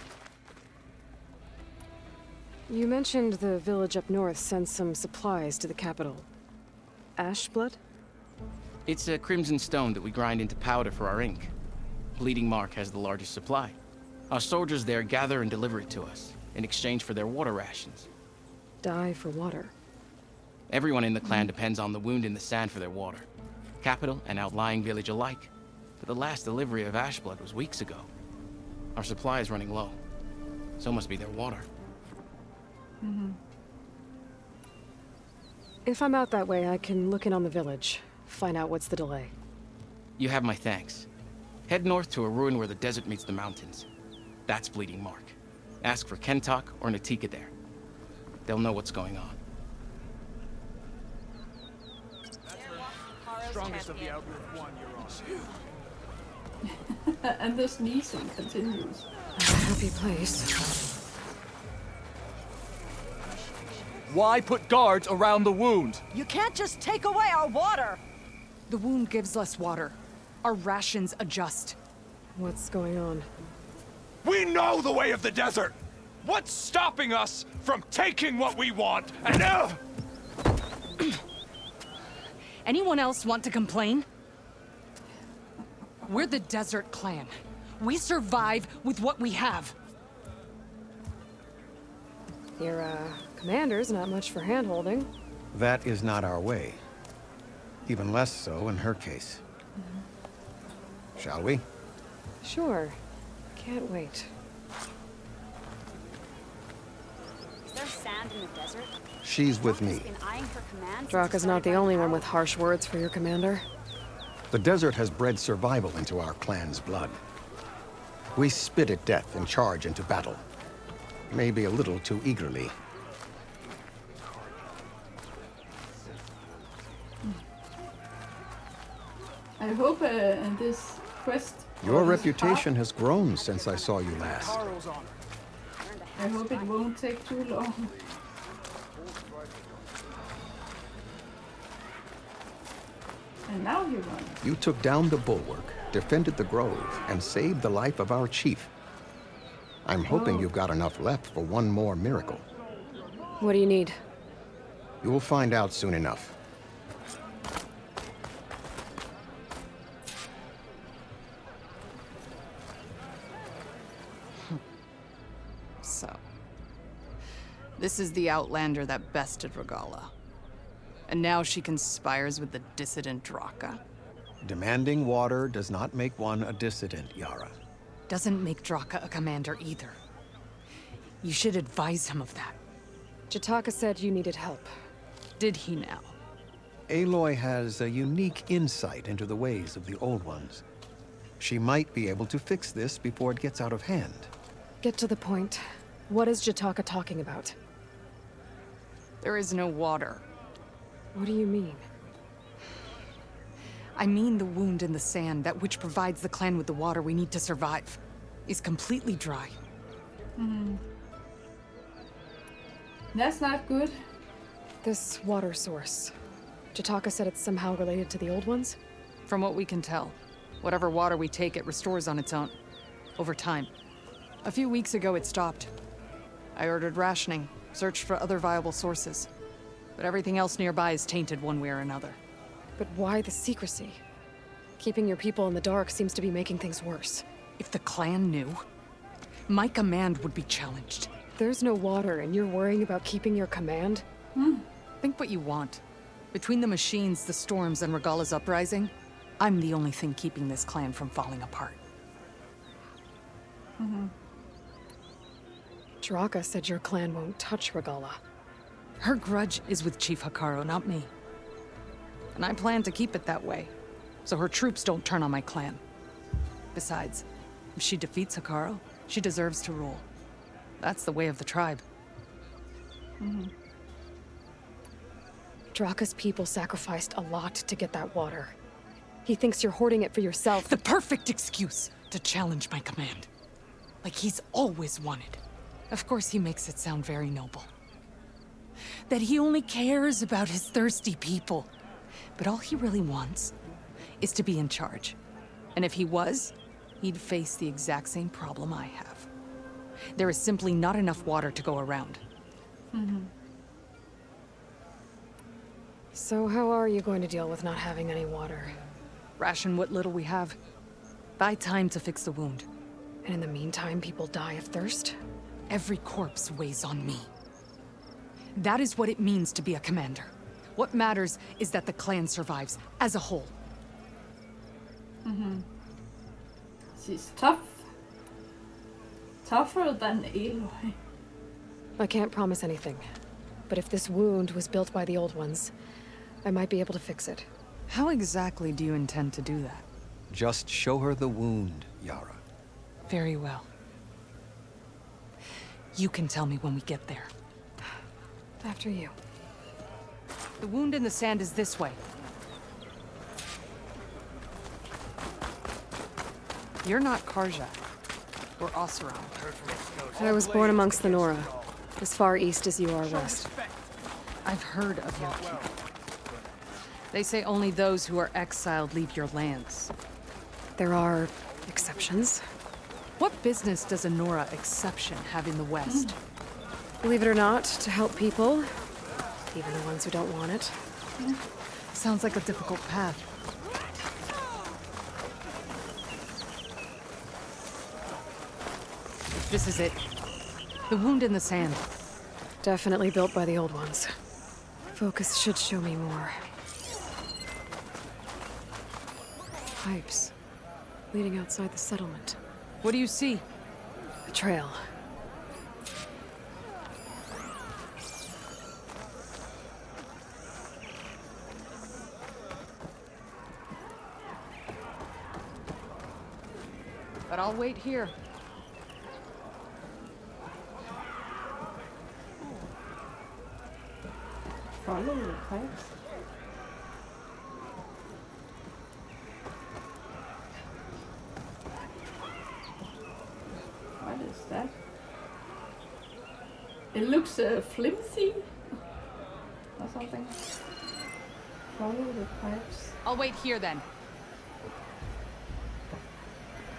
You mentioned the village up north sent some supplies to the capital. Ash blood? It's a crimson stone that we grind into powder for our ink. Bleeding Mark has the largest supply. Our soldiers there gather and deliver it to us, in exchange for their water rations. Die for water. Everyone in the clan depends on the wound in the sand for their water. Capital and outlying village alike. But the last delivery of ash blood was weeks ago. Our supply is running low. So must be their water. If I'm out that way, I can look in on the village. Find out what's the delay. You have my thanks. Head north to a ruin where the desert meets the mountains. That's Bleeding Mark. Ask for Kentok or Jetakka there. They'll know what's going on. Strongest of the Oldgrowth one, you're on. And the sneezing continues. A happy place. Why put guards around the wound? You can't just take away our water! The wound gives us water. Our rations adjust. What's going on? We know the way of the desert! What's stopping us from taking what we want and Anyone else want to complain? We're the Desert Clan. We survive with what we have. Your, commander's not much for hand-holding. That is not our way. Even less so in her case. Shall we? Sure. Can't wait. Is there sand in the desert? She's with me. Jetakka's not the only one with harsh words for your commander. The desert has bred survival into our clan's blood. We spit at death and charge into battle. Maybe a little too eagerly. I hope in this quest... Your reputation has grown since I saw you last. I hope it won't take too long. And now you run. You took down the bulwark, defended the grove, and saved the life of our chief. I'm hoping you've got enough left for one more miracle. What do you need? You'll find out soon enough. So, this is the Outlander that bested Regala. And now she conspires with the dissident Jetakka. Demanding water does not make one a dissident, Yarra. Doesn't make Jetakka a commander either. You should advise him of that. Jetakka said you needed help. Did he now? Aloy has a unique insight into the ways of the Old Ones. She might be able to fix this before it gets out of hand. Get to the point. What is Jetakka talking about? There is no water. What do you mean? I mean the wound in the sand, that which provides the clan with the water we need to survive, is completely dry. That's not good. This water source. Jetakka said it's somehow related to the Old Ones? From what we can tell, whatever water we take, it restores on its own. Over time. A few weeks ago, it stopped. I ordered rationing, searched for other viable sources. But everything else nearby is tainted one way or another. But why the secrecy? Keeping your people in the dark seems to be making things worse. If the clan knew, my command would be challenged. There's no water, and you're worrying about keeping your command? Think what you want. Between the machines, the storms, and Regalla's uprising, I'm the only thing keeping this clan from falling apart. Jetakka said your clan won't touch Regalla. Her grudge is with Chief Hekarro, not me. And I plan to keep it that way, so her troops don't turn on my clan. Besides, if she defeats Hekarro, she deserves to rule. That's the way of the tribe. Jetakka's people sacrificed a lot to get that water. He thinks you're hoarding it for yourself. The perfect excuse to challenge my command. Like he's always wanted. Of course he makes it sound very noble. That he only cares about his thirsty people. But all he really wants is to be in charge. And if he was, he'd face the exact same problem I have. There is simply not enough water to go around. So how are you going to deal with not having any water? Ration what little we have. Buy time to fix the wound. And in the meantime, people die of thirst? Every corpse weighs on me. That is what it means to be a commander. What matters is that the clan survives, as a whole. She's tough. Tougher than Aloy. I can't promise anything. But if this wound was built by the Old Ones, I might be able to fix it. How exactly do you intend to do that? Just show her the wound, Yarra. Very well. You can tell me when we get there. After you. The wound in the sand is this way. You're not Karja. We're Oseram. I was born amongst the Nora, as far east as you are west. I've heard of your people. They say only those who are exiled leave your lands. There are exceptions. What business does a Nora exception have in the West? Believe it or not, to help people, even the ones who don't want it. Sounds like a difficult path. This is it. The wound in the sand. Definitely built by the Old Ones. Focus should show me more. Pipes. Leading outside the settlement. What do you see? A trail. But I'll wait here. Follow the pipes. What is that? It looks flimsy or something. Follow the pipes. I'll wait here then.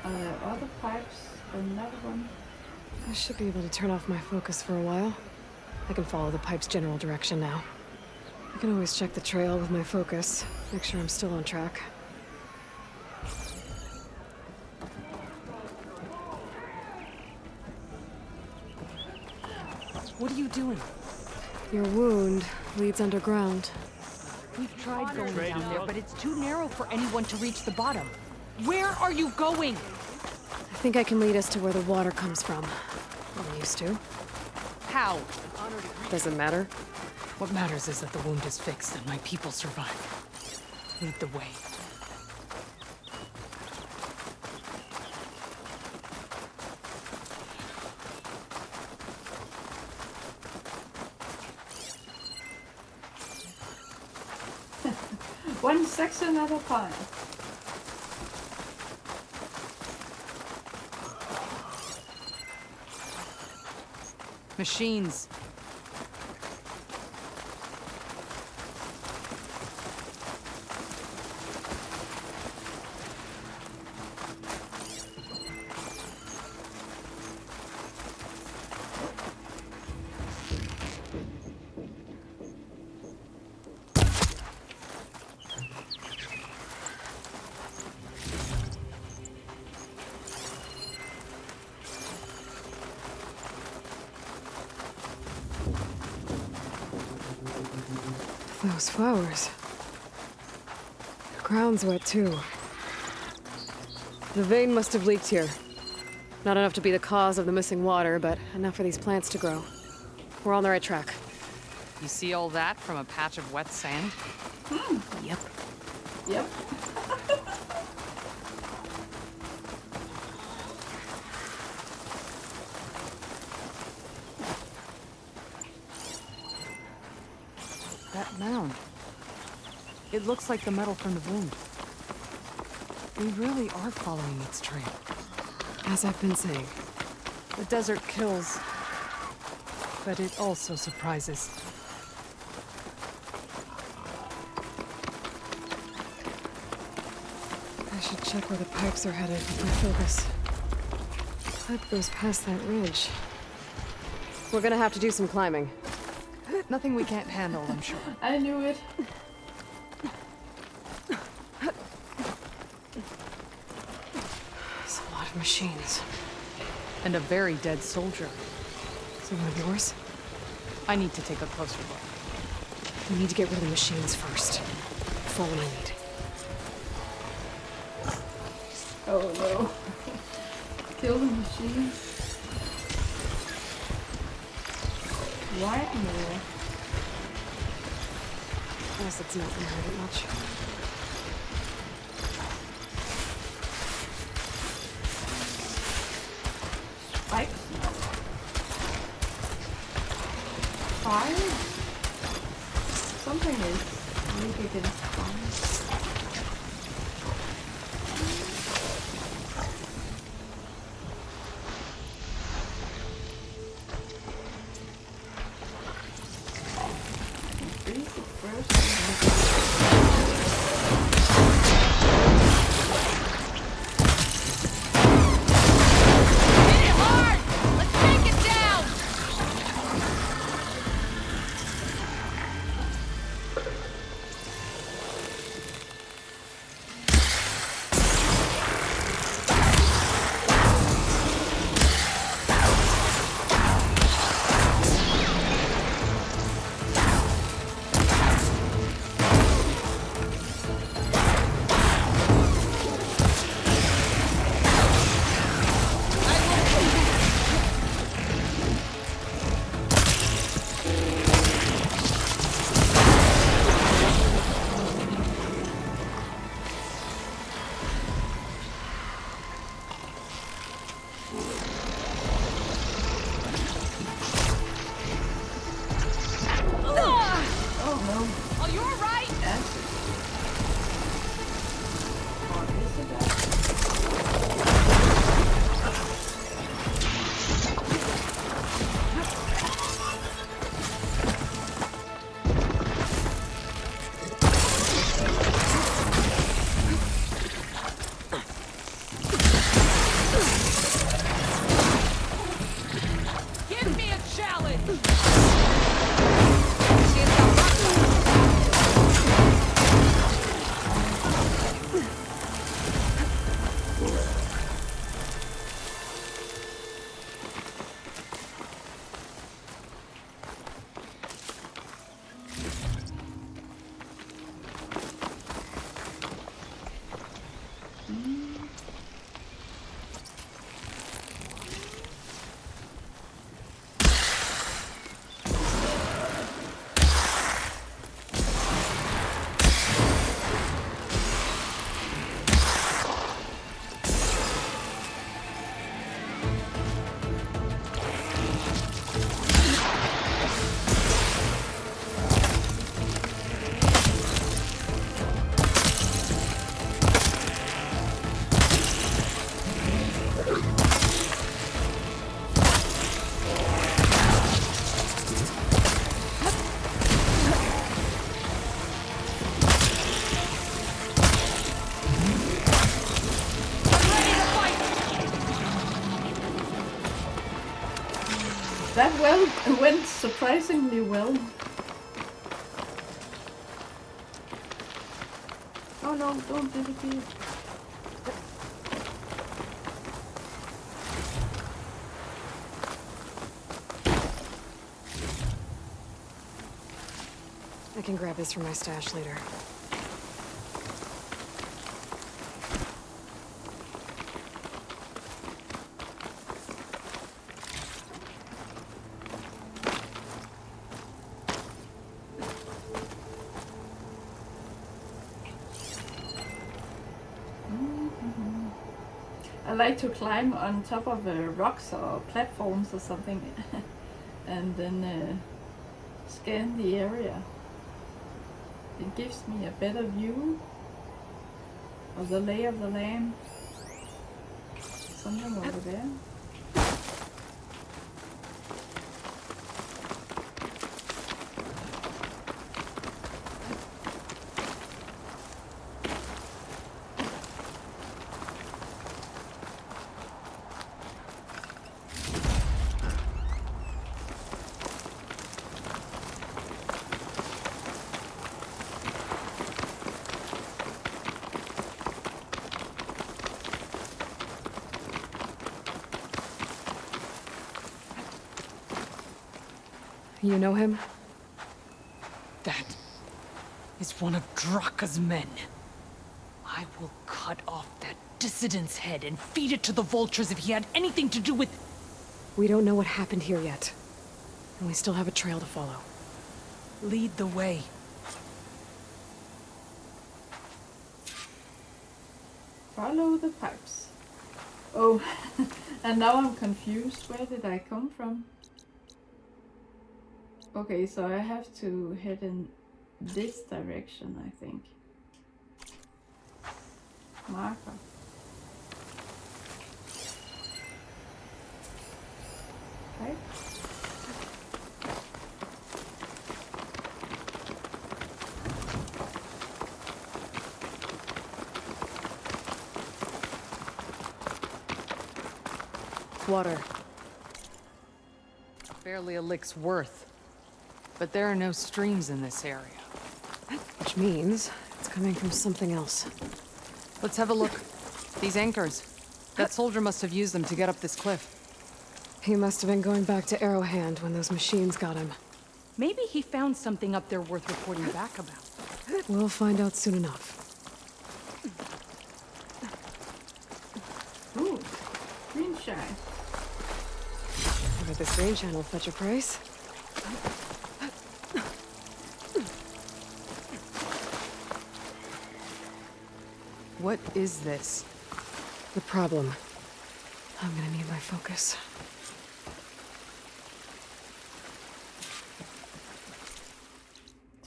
Other pipes, another one. I should be able to turn off my focus for a while. I can follow the pipe's general direction now. I can always check the trail with my focus, make sure I'm still on track. What are you doing? Your wound leads underground. We've tried going down there, but it's too narrow for anyone to reach the bottom. Where are you going? I think I can lead us to where the water comes from. I'm used to. How? Doesn't matter. What matters is that the wound is fixed and my people survive. Lead the way. One section at a time. Machines. Those flowers. The ground's wet too. The vein must have leaked here. Not enough to be the cause of the missing water, but enough for these plants to grow. We're on the right track. You see all that from a patch of wet sand? Yep. Yep. That mound. It looks like the metal from the wound. We really are following its trail. As I've been saying. The desert kills, but it also surprises. I should check where the pipes are headed before focus. Pipe goes past that ridge. We're gonna have to do some climbing. Nothing we can't handle, I'm sure. I knew it. There's a lot of machines. And a very dead soldier. Is it one of yours? I need to take a closer look. We need to get rid of the machines first. Follow my lead. Oh no. Kill the machine. Right more. Guess it's not gonna hurt it much. Spikes? Fire? Something is weak against fire. That went surprisingly well. Oh no, don't disappear. I can grab this from my stash later. I like to climb on top of rocks or platforms or something and then scan the area. It gives me a better view of the lay of the land. Something over there. You know him? That is one of Jetakka's men. I will cut off that dissident's head and feed it to the vultures if he had anything to do with... We don't know what happened here yet. And we still have a trail to follow. Lead the way. Follow the pipes. Oh, and now I'm confused. Where did I come from? Okay, so I have to head in this direction, I think. Marker. Okay. Water. Barely a lick's worth. But there are no streams in this area. Which means it's coming from something else. Let's have a look. These anchors. That soldier must have used them to get up this cliff. He must have been going back to Arrowhand when those machines got him. Maybe he found something up there worth reporting back about. We'll find out soon enough. Ooh, green shine. I bet this green shine will fetch a price. What is this? The problem. I'm gonna need my focus.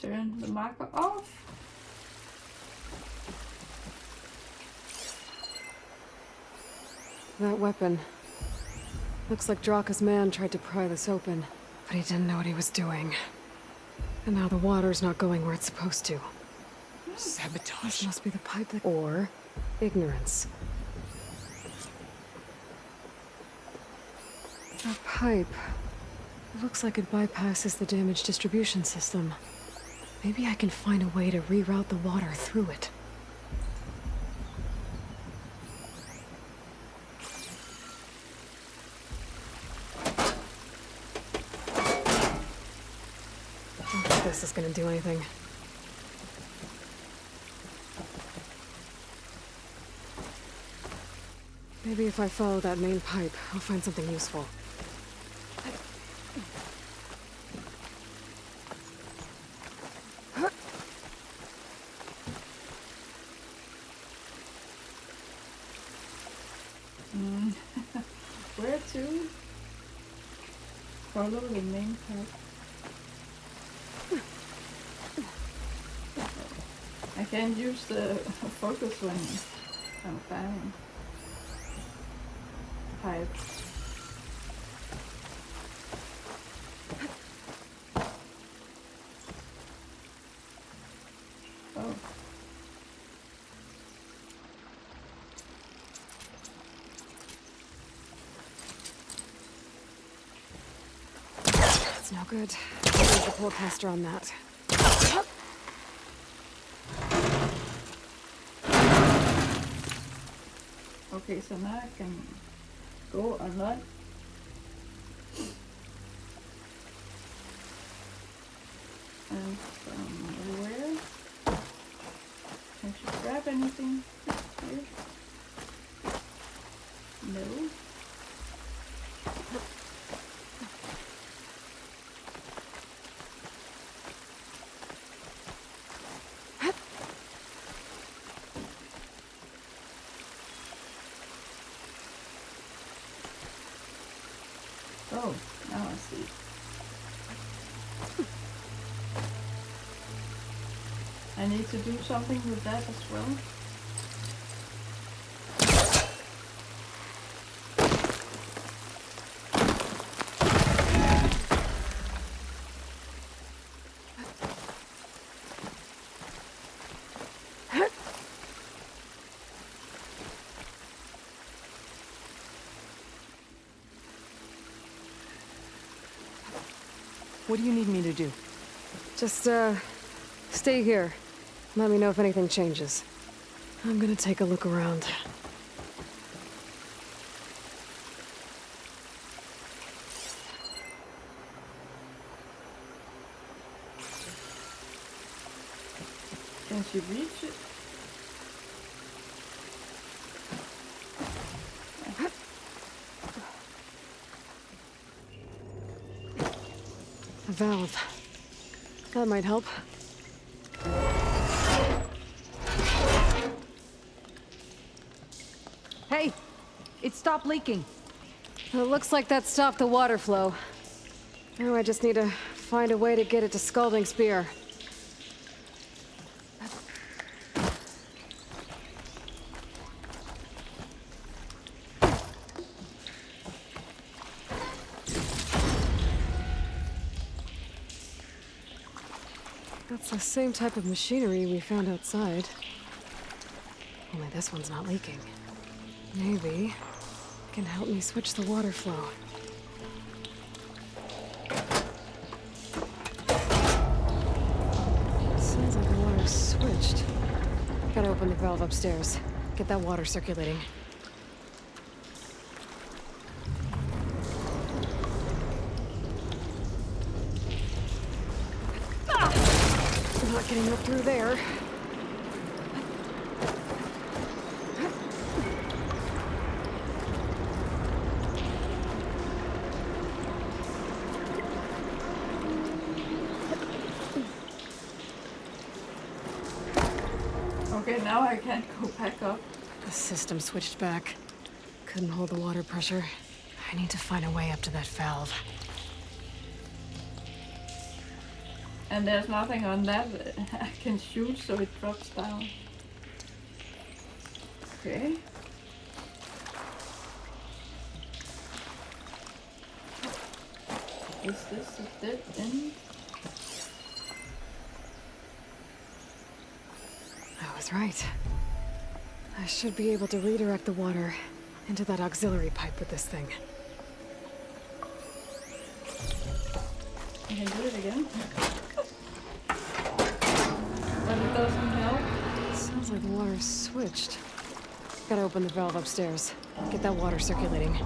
Turn the marker off. That weapon. Looks like Jetakka's man tried to pry this open, but he didn't know what he was doing. And now the water's not going where it's supposed to. Sabotage. This must be the pipe that... Or ignorance. That pipe. It looks like it bypasses the damaged distribution system. Maybe I can find a way to reroute the water through it. I don't think this is gonna do anything. Maybe if I follow that main pipe, I'll find something useful. Where to? Follow the main pipe. I can't use the focus when I'm firing. Pipe. Oh. That's no good. There's the pullcaster on that. Okay, so now I can go or not. And No. Oh, now I see. I need to do something with that as well. What do you need me to do? Just, stay here. Let me know if anything changes. I'm gonna take a look around. Can she reach it? A valve. That might help. Hey! It stopped leaking. It looks like that stopped the water flow. Now I just need to find a way to get it to Scalding Spear. That's the same type of machinery we found outside. Only this one's not leaking. Maybe it can help me switch the water flow. Sounds like the water's switched. Gotta open the valve upstairs. Get that water circulating. Not getting up through there. Okay, now I can't go back up. The system switched back. Couldn't hold the water pressure. I need to find a way up to that valve. And there's nothing on that I can shoot, so it drops down. Okay. Is this a dead end? I was right. I should be able to redirect the water into that auxiliary pipe with this thing. I can do it again. But it doesn't help. Sounds like the water's switched. Gotta open the valve upstairs. Get that water circulating.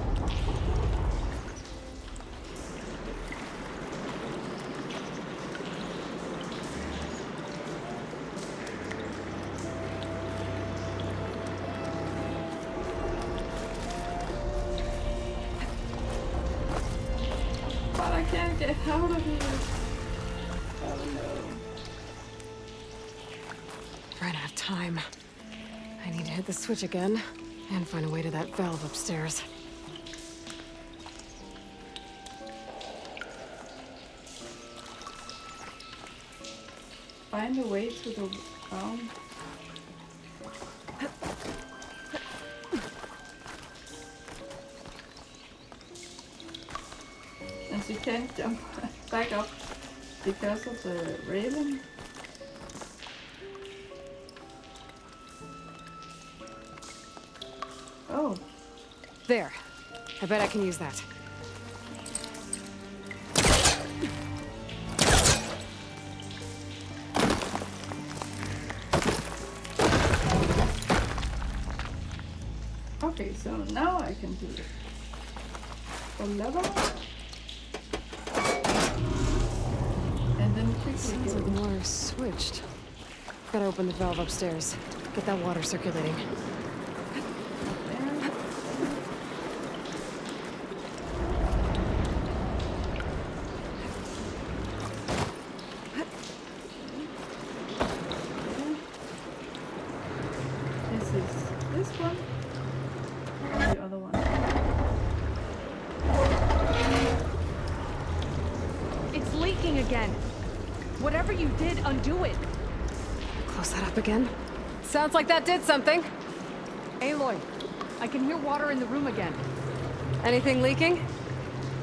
But I can't get out of here. Oh no. Ran out of time. I need to hit the switch again and find a way to that valve upstairs. Find a way to the And she can't jump back up because of the railing. Oh. There. I bet I can use that. Okay, so now I can do it. The lever. And then quickly Sounds like the water's switched. Gotta open the valve upstairs. Get that water circulating. again. Whatever you did, undo it. Close that up again. Sounds like that did something. Aloy, I can hear water in the room again. Anything leaking?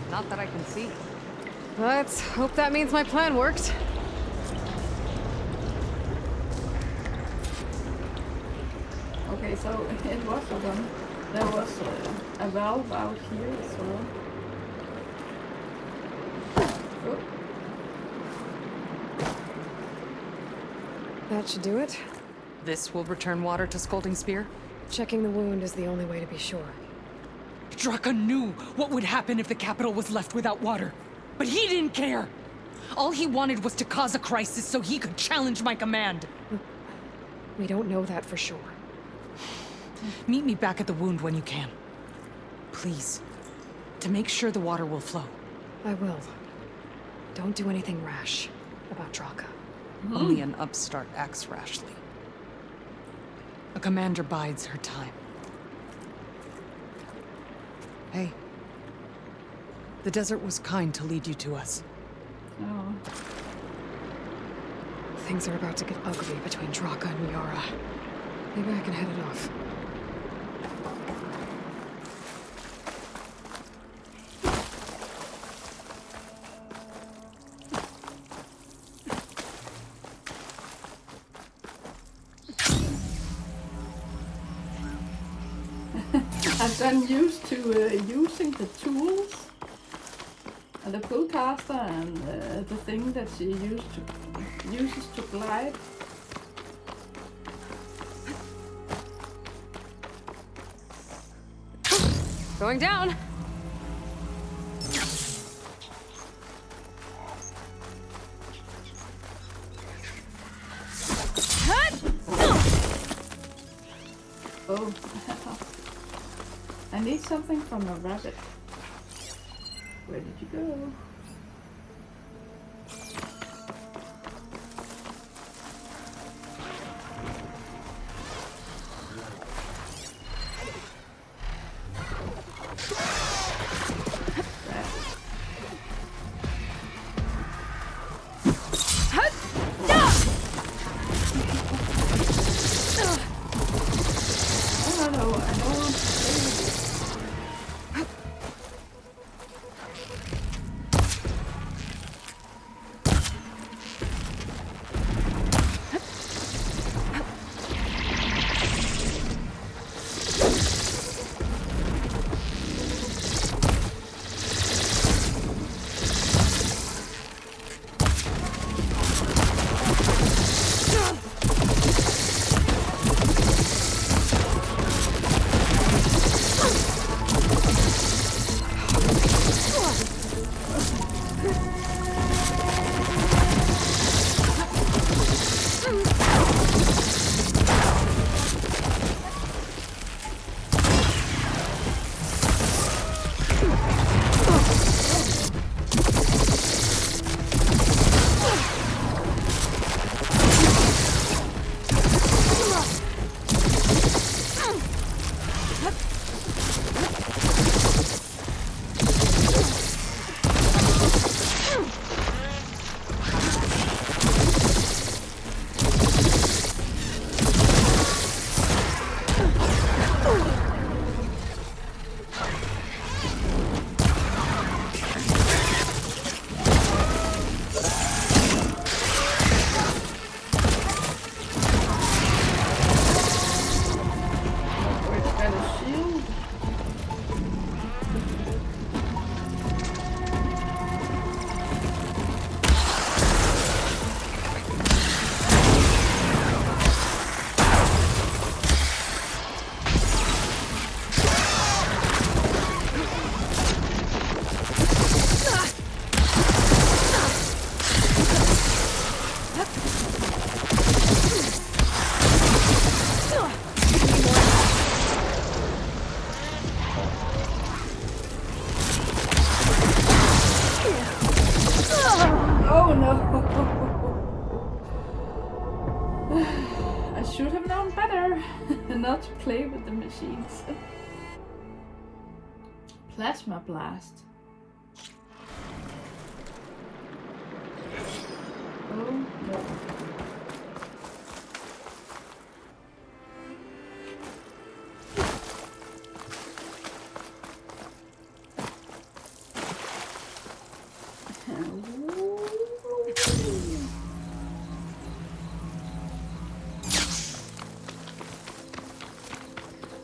Not that I can see. Let's hope that means my plan worked. Okay, so it was a gun. There was a valve out here as well. Oh. That should do it. This will return water to Scolding Spear? Checking the wound is the only way to be sure. Jetakka knew what would happen if the capital was left without water. But he didn't care! All he wanted was to cause a crisis so he could challenge my command. We don't know that for sure. Meet me back at the wound when you can. Please. To make sure the water will flow. I will. Don't do anything rash about Jetakka. Only an upstart acts rashly. A commander bides her time. Hey. The desert was kind to lead you to us. Oh. Things are about to get ugly between Jetakka and Yarra. Maybe I can head it off. I've gotten used to using the tools, the pullcaster and the thing that she uses to glide. Going down. Oh. I need something from a rabbit. Where did you go? I should have known better not to play with the machines. Plasma blast. Oh, no.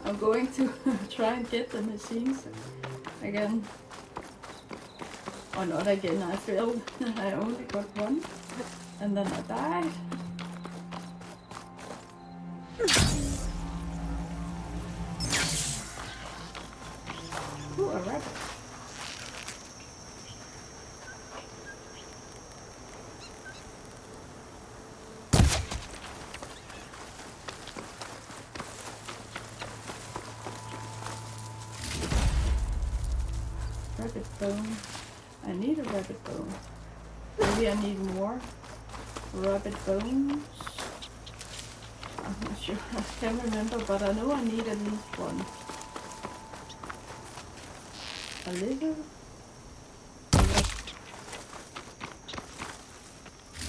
I'm going to try and get the machines again. Or not again, I failed. I only got one. And then I died. Ooh, a rabbit. Rabbit bone. I need a rabbit bone. Maybe I need more rabbit bones. I'm not sure. I can't remember, but I know I need at least one. A liver?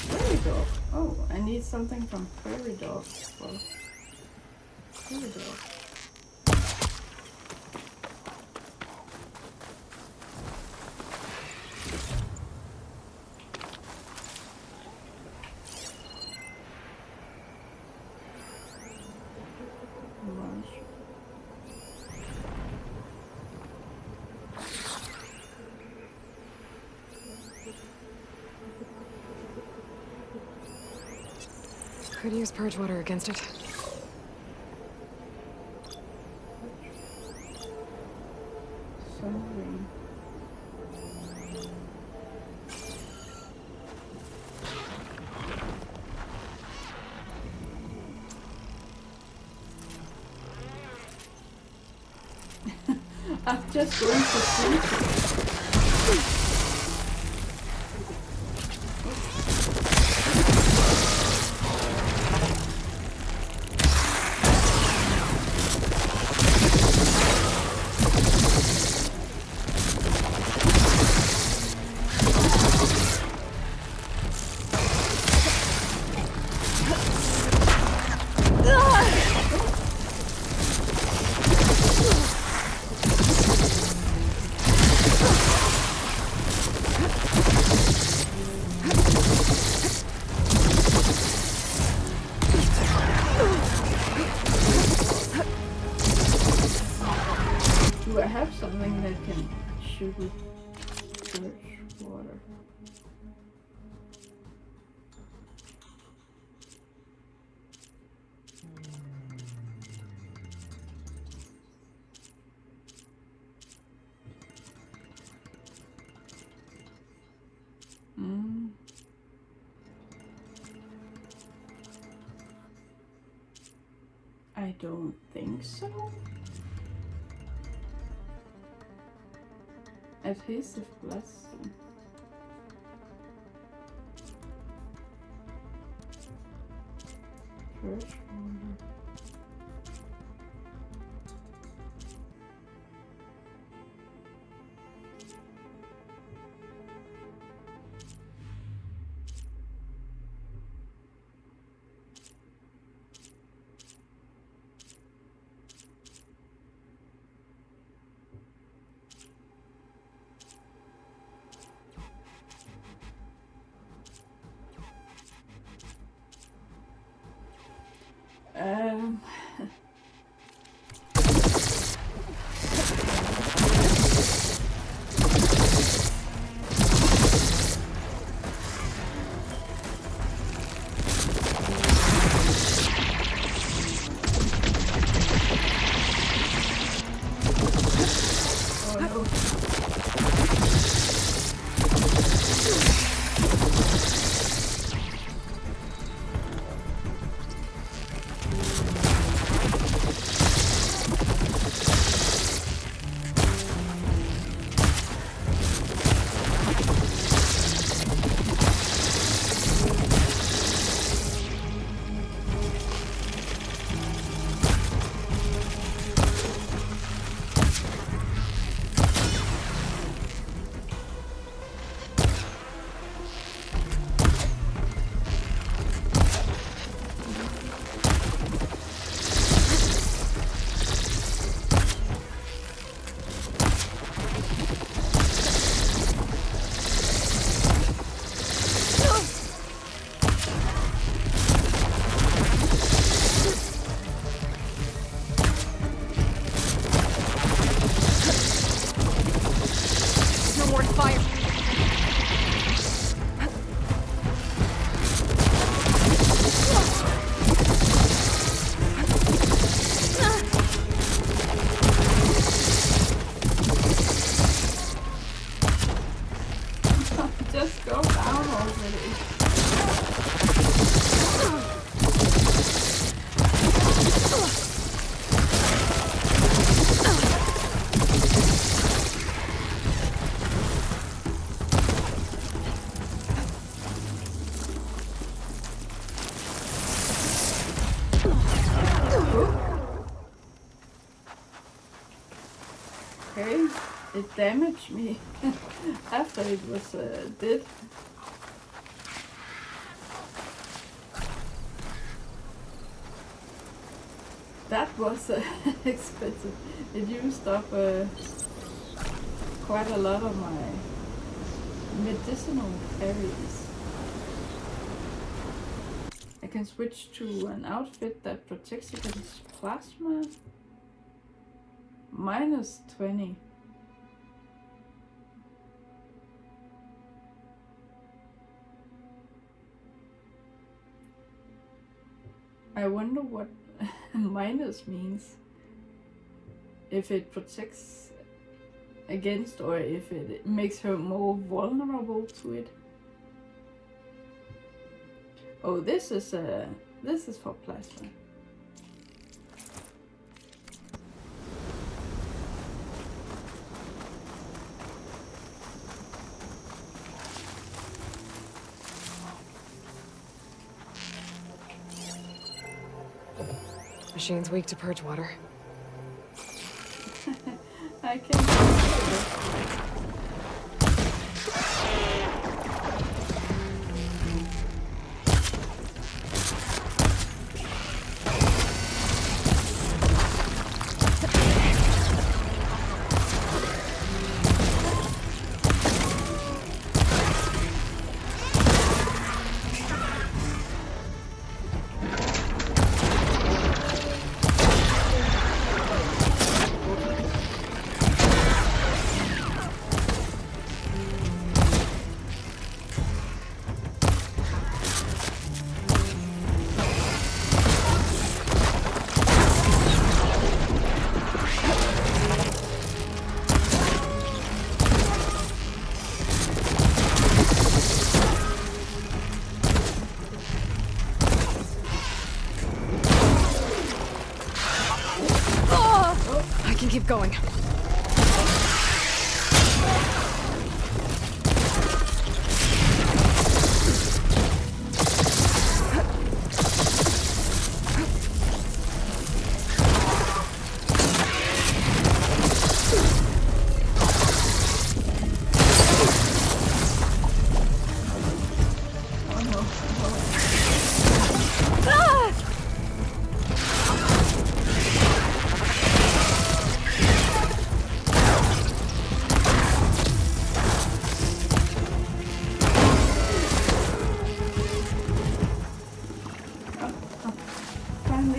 Prairie dog. Oh, I need something from prairie dog. Well, prairie dog. Could use purge water against it. Something. I'm just going to sleep. Do I have something that can shoot with purge water? I don't think so. Adhesive blessing. Purge water. Okay, it damaged me after it was dead. That was expensive. It used up quite a lot of my medicinal carries. I can switch to an outfit that protects against plasma. Minus 20. I wonder what minus means. If it protects against or if it makes her more vulnerable to it. Oh, this is for plasma. Machine's weak to purge water. I can't. Going.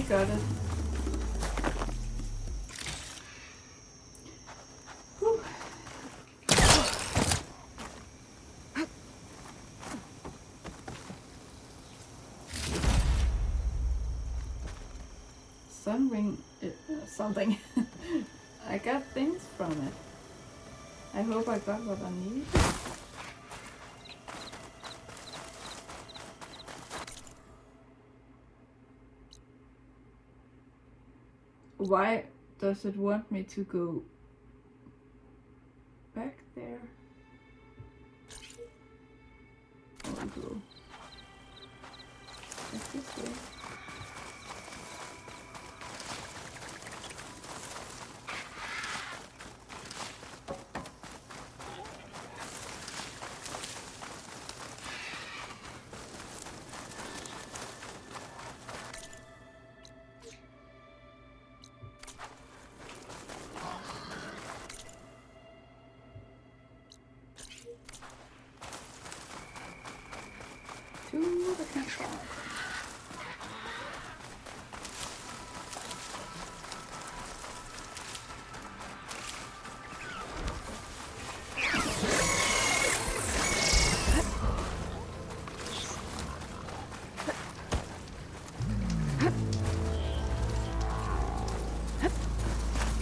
Got it. Whew. Sun ring, something. I got things from it. I hope I got what I need. Why does it want me to go back there? I'll go back this way.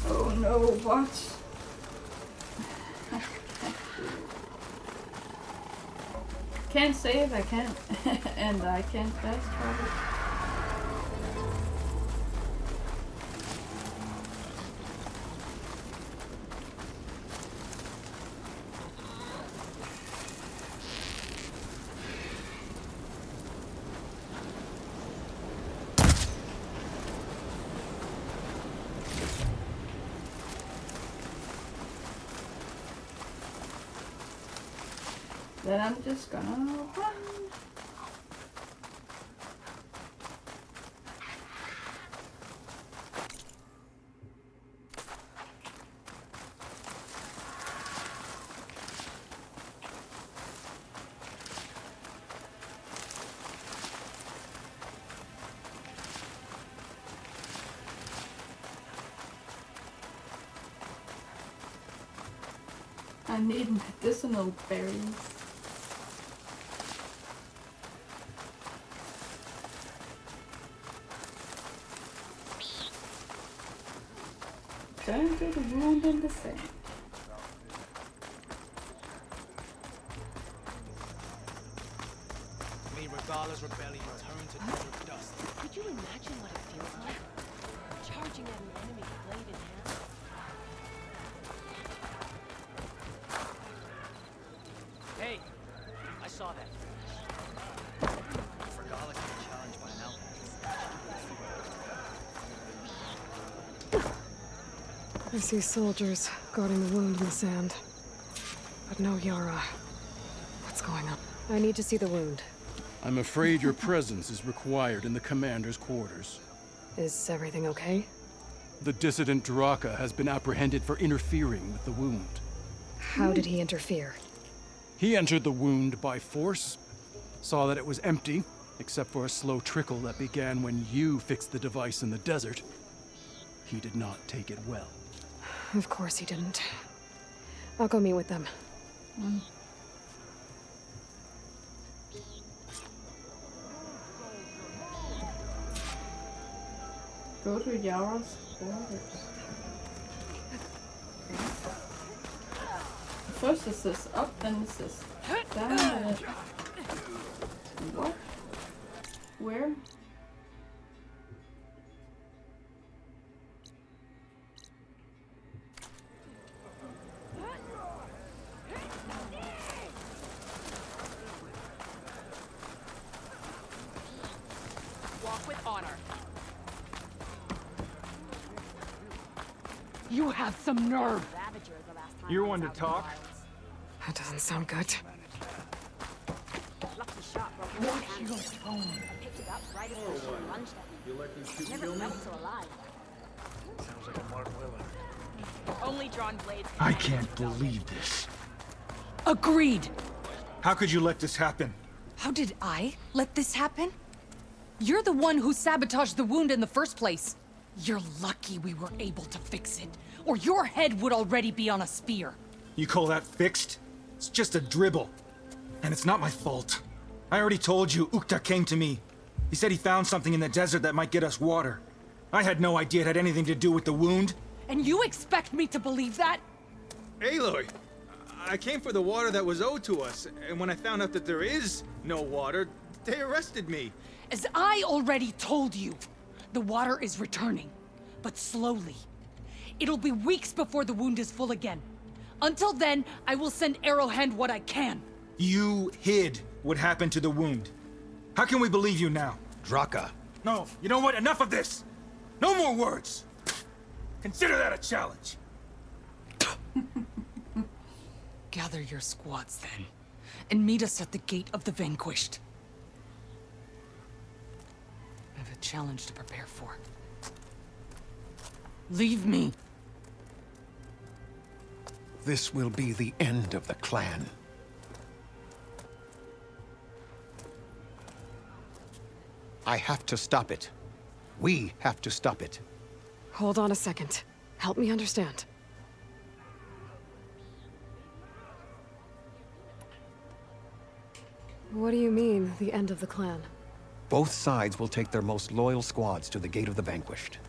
Oh no, what? Can't save, I can't, and I can't fast travel. Then I'm just gonna run. I need medicinal berries. Turn to the wound in the sand. May Regala's rebellion turn to desert dust. Could you imagine what it feels like? Charging at an enemy blade in hand? Hey, I saw that. Regala can be challenged by an outlaw. I see soldiers guarding the wound in the sand. But no Yarra. What's going on? I need to see the wound. I'm afraid your presence is required in the commander's quarters. Is everything okay? The dissident Jetakka has been apprehended for interfering with the wound. How did he interfere? He entered the wound by force, saw that it was empty, except for a slow trickle that began when you fixed the device in the desert. He did not take it well. Of course he didn't. I'll go meet with them. Go to Yarra's quarters. First it says up, then it says down. What? Where? Walk with honor. You have some nerve. You're one to talk? That doesn't sound good. Lucky shot broke my hand. I picked it up right as she lunged at me. Never felt so alive. Sounds like a Mark Willard. Only drawn blades. I can't believe this. Agreed. How could you let this happen? How did I let this happen? You're the one who sabotaged the wound in the first place. You're lucky we were able to fix it, or your head would already be on a spear. You call that fixed? It's just a dribble. And it's not my fault. I already told you, Ukta came to me. He said he found something in the desert that might get us water. I had no idea it had anything to do with the wound. And you expect me to believe that? Aloy, I came for the water that was owed to us, and when I found out that there is no water, they arrested me. As I already told you, the water is returning, but slowly. It'll be weeks before the wound is full again. Until then, I will send Arrowhand what I can. You hid what happened to the wound. How can we believe you now? Jetakka. No, you know what? Enough of this! No more words! Consider that a challenge. Gather your squads then, and meet us at the Gate of the Vanquished. I have a challenge to prepare for. Leave me. This will be the end of the clan. I have to stop it. We have to stop it. Hold on a second. Help me understand. What do you mean, the end of the clan? Both sides will take their most loyal squads to the Gate of the Vanquished.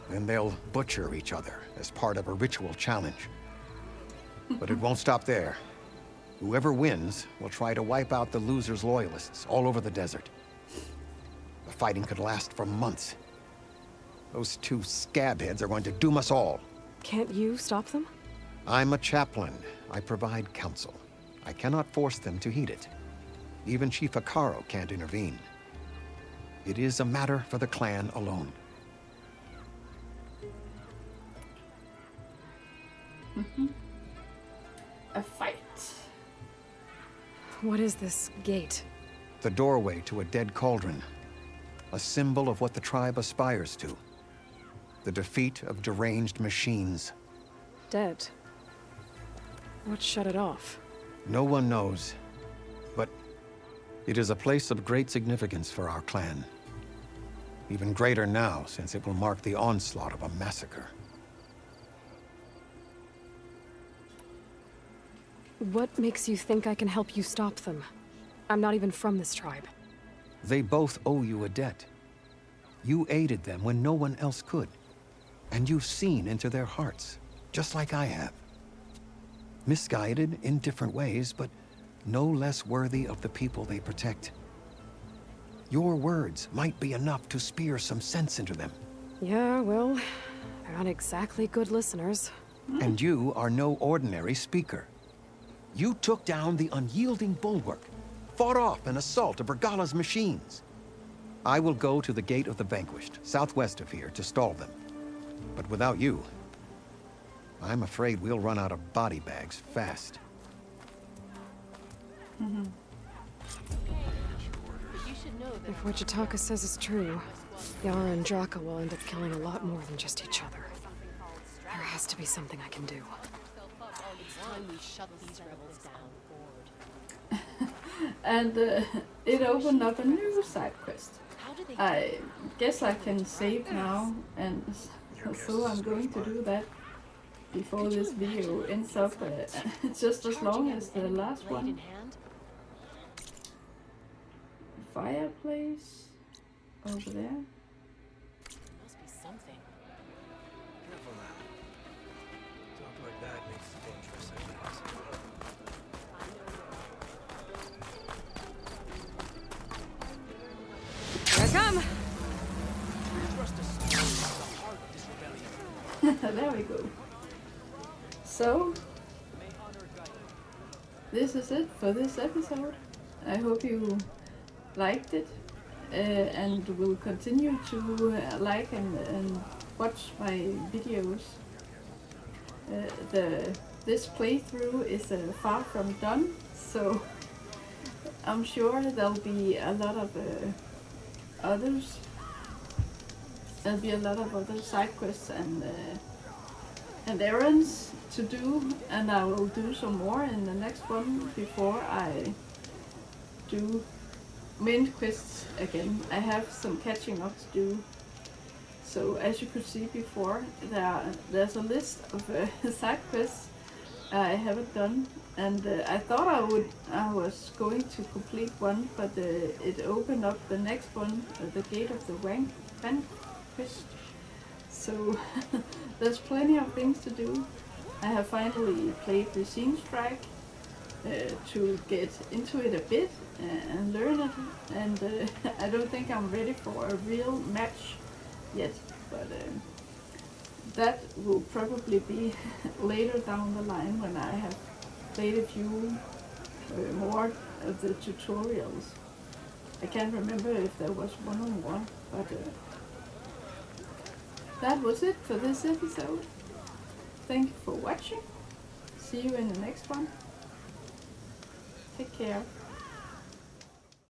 Then they'll butcher each other as part of a ritual challenge. But it won't stop there. Whoever wins will try to wipe out the loser's loyalists all over the desert. The fighting could last for months. Those two scabheads are going to doom us all. Can't you stop them? I'm a chaplain. I provide counsel. I cannot force them to heed it. Even Chief Akaro can't intervene. It is a matter for the clan alone. A fight. What is this gate? The doorway to a dead cauldron. A symbol of what the tribe aspires to. The defeat of deranged machines. Dead. What shut it off? No one knows, but it is a place of great significance for our clan. Even greater now, since it will mark the onslaught of a massacre. What makes you think I can help you stop them? I'm not even from this tribe. They both owe you a debt. You aided them when no one else could. And you've seen into their hearts, just like I have. Misguided in different ways, but no less worthy of the people they protect. Your words might be enough to spear some sense into them. Yeah, well, they're not exactly good listeners. And you are no ordinary speaker. You took down the unyielding bulwark, fought off an assault of Regala's machines. I will go to the Gate of the Vanquished, southwest of here, to stall them. But without you, I'm afraid we'll run out of body bags fast. If what Jetakka says is true, Yarra and Zokkah will end up killing a lot more than just each other. There has to be something I can do. And it opened up a new side quest. I guess I can save now, and so I'm going to do that before this video ends up just as long as the last one. Fireplace over there. Must be something. Careful now. Talk like that makes it dangerous, I guess. Here I come! There we go. So, this is it for this episode. I hope you liked it and will continue to like and watch my videos. This playthrough is far from done, so I'm sure there'll be a lot of others. There'll be a lot of other side quests and errands to do, and I will do some more in the next one before I do main quests again. I have some catching up to do. So as you could see before, there's a list of side quests I haven't done, and I thought I was going to complete one, but it opened up the next one, the Gate of the Vanquished. So there's plenty of things to do. I have finally played the Chainscrape to get into it a bit and learn it, and I don't think I'm ready for a real match yet, but that will probably be later down the line when I have played a few more of the tutorials. I can't remember if there was one or more, but that was it for this episode. Thank you for watching. See you in the next one. Take care.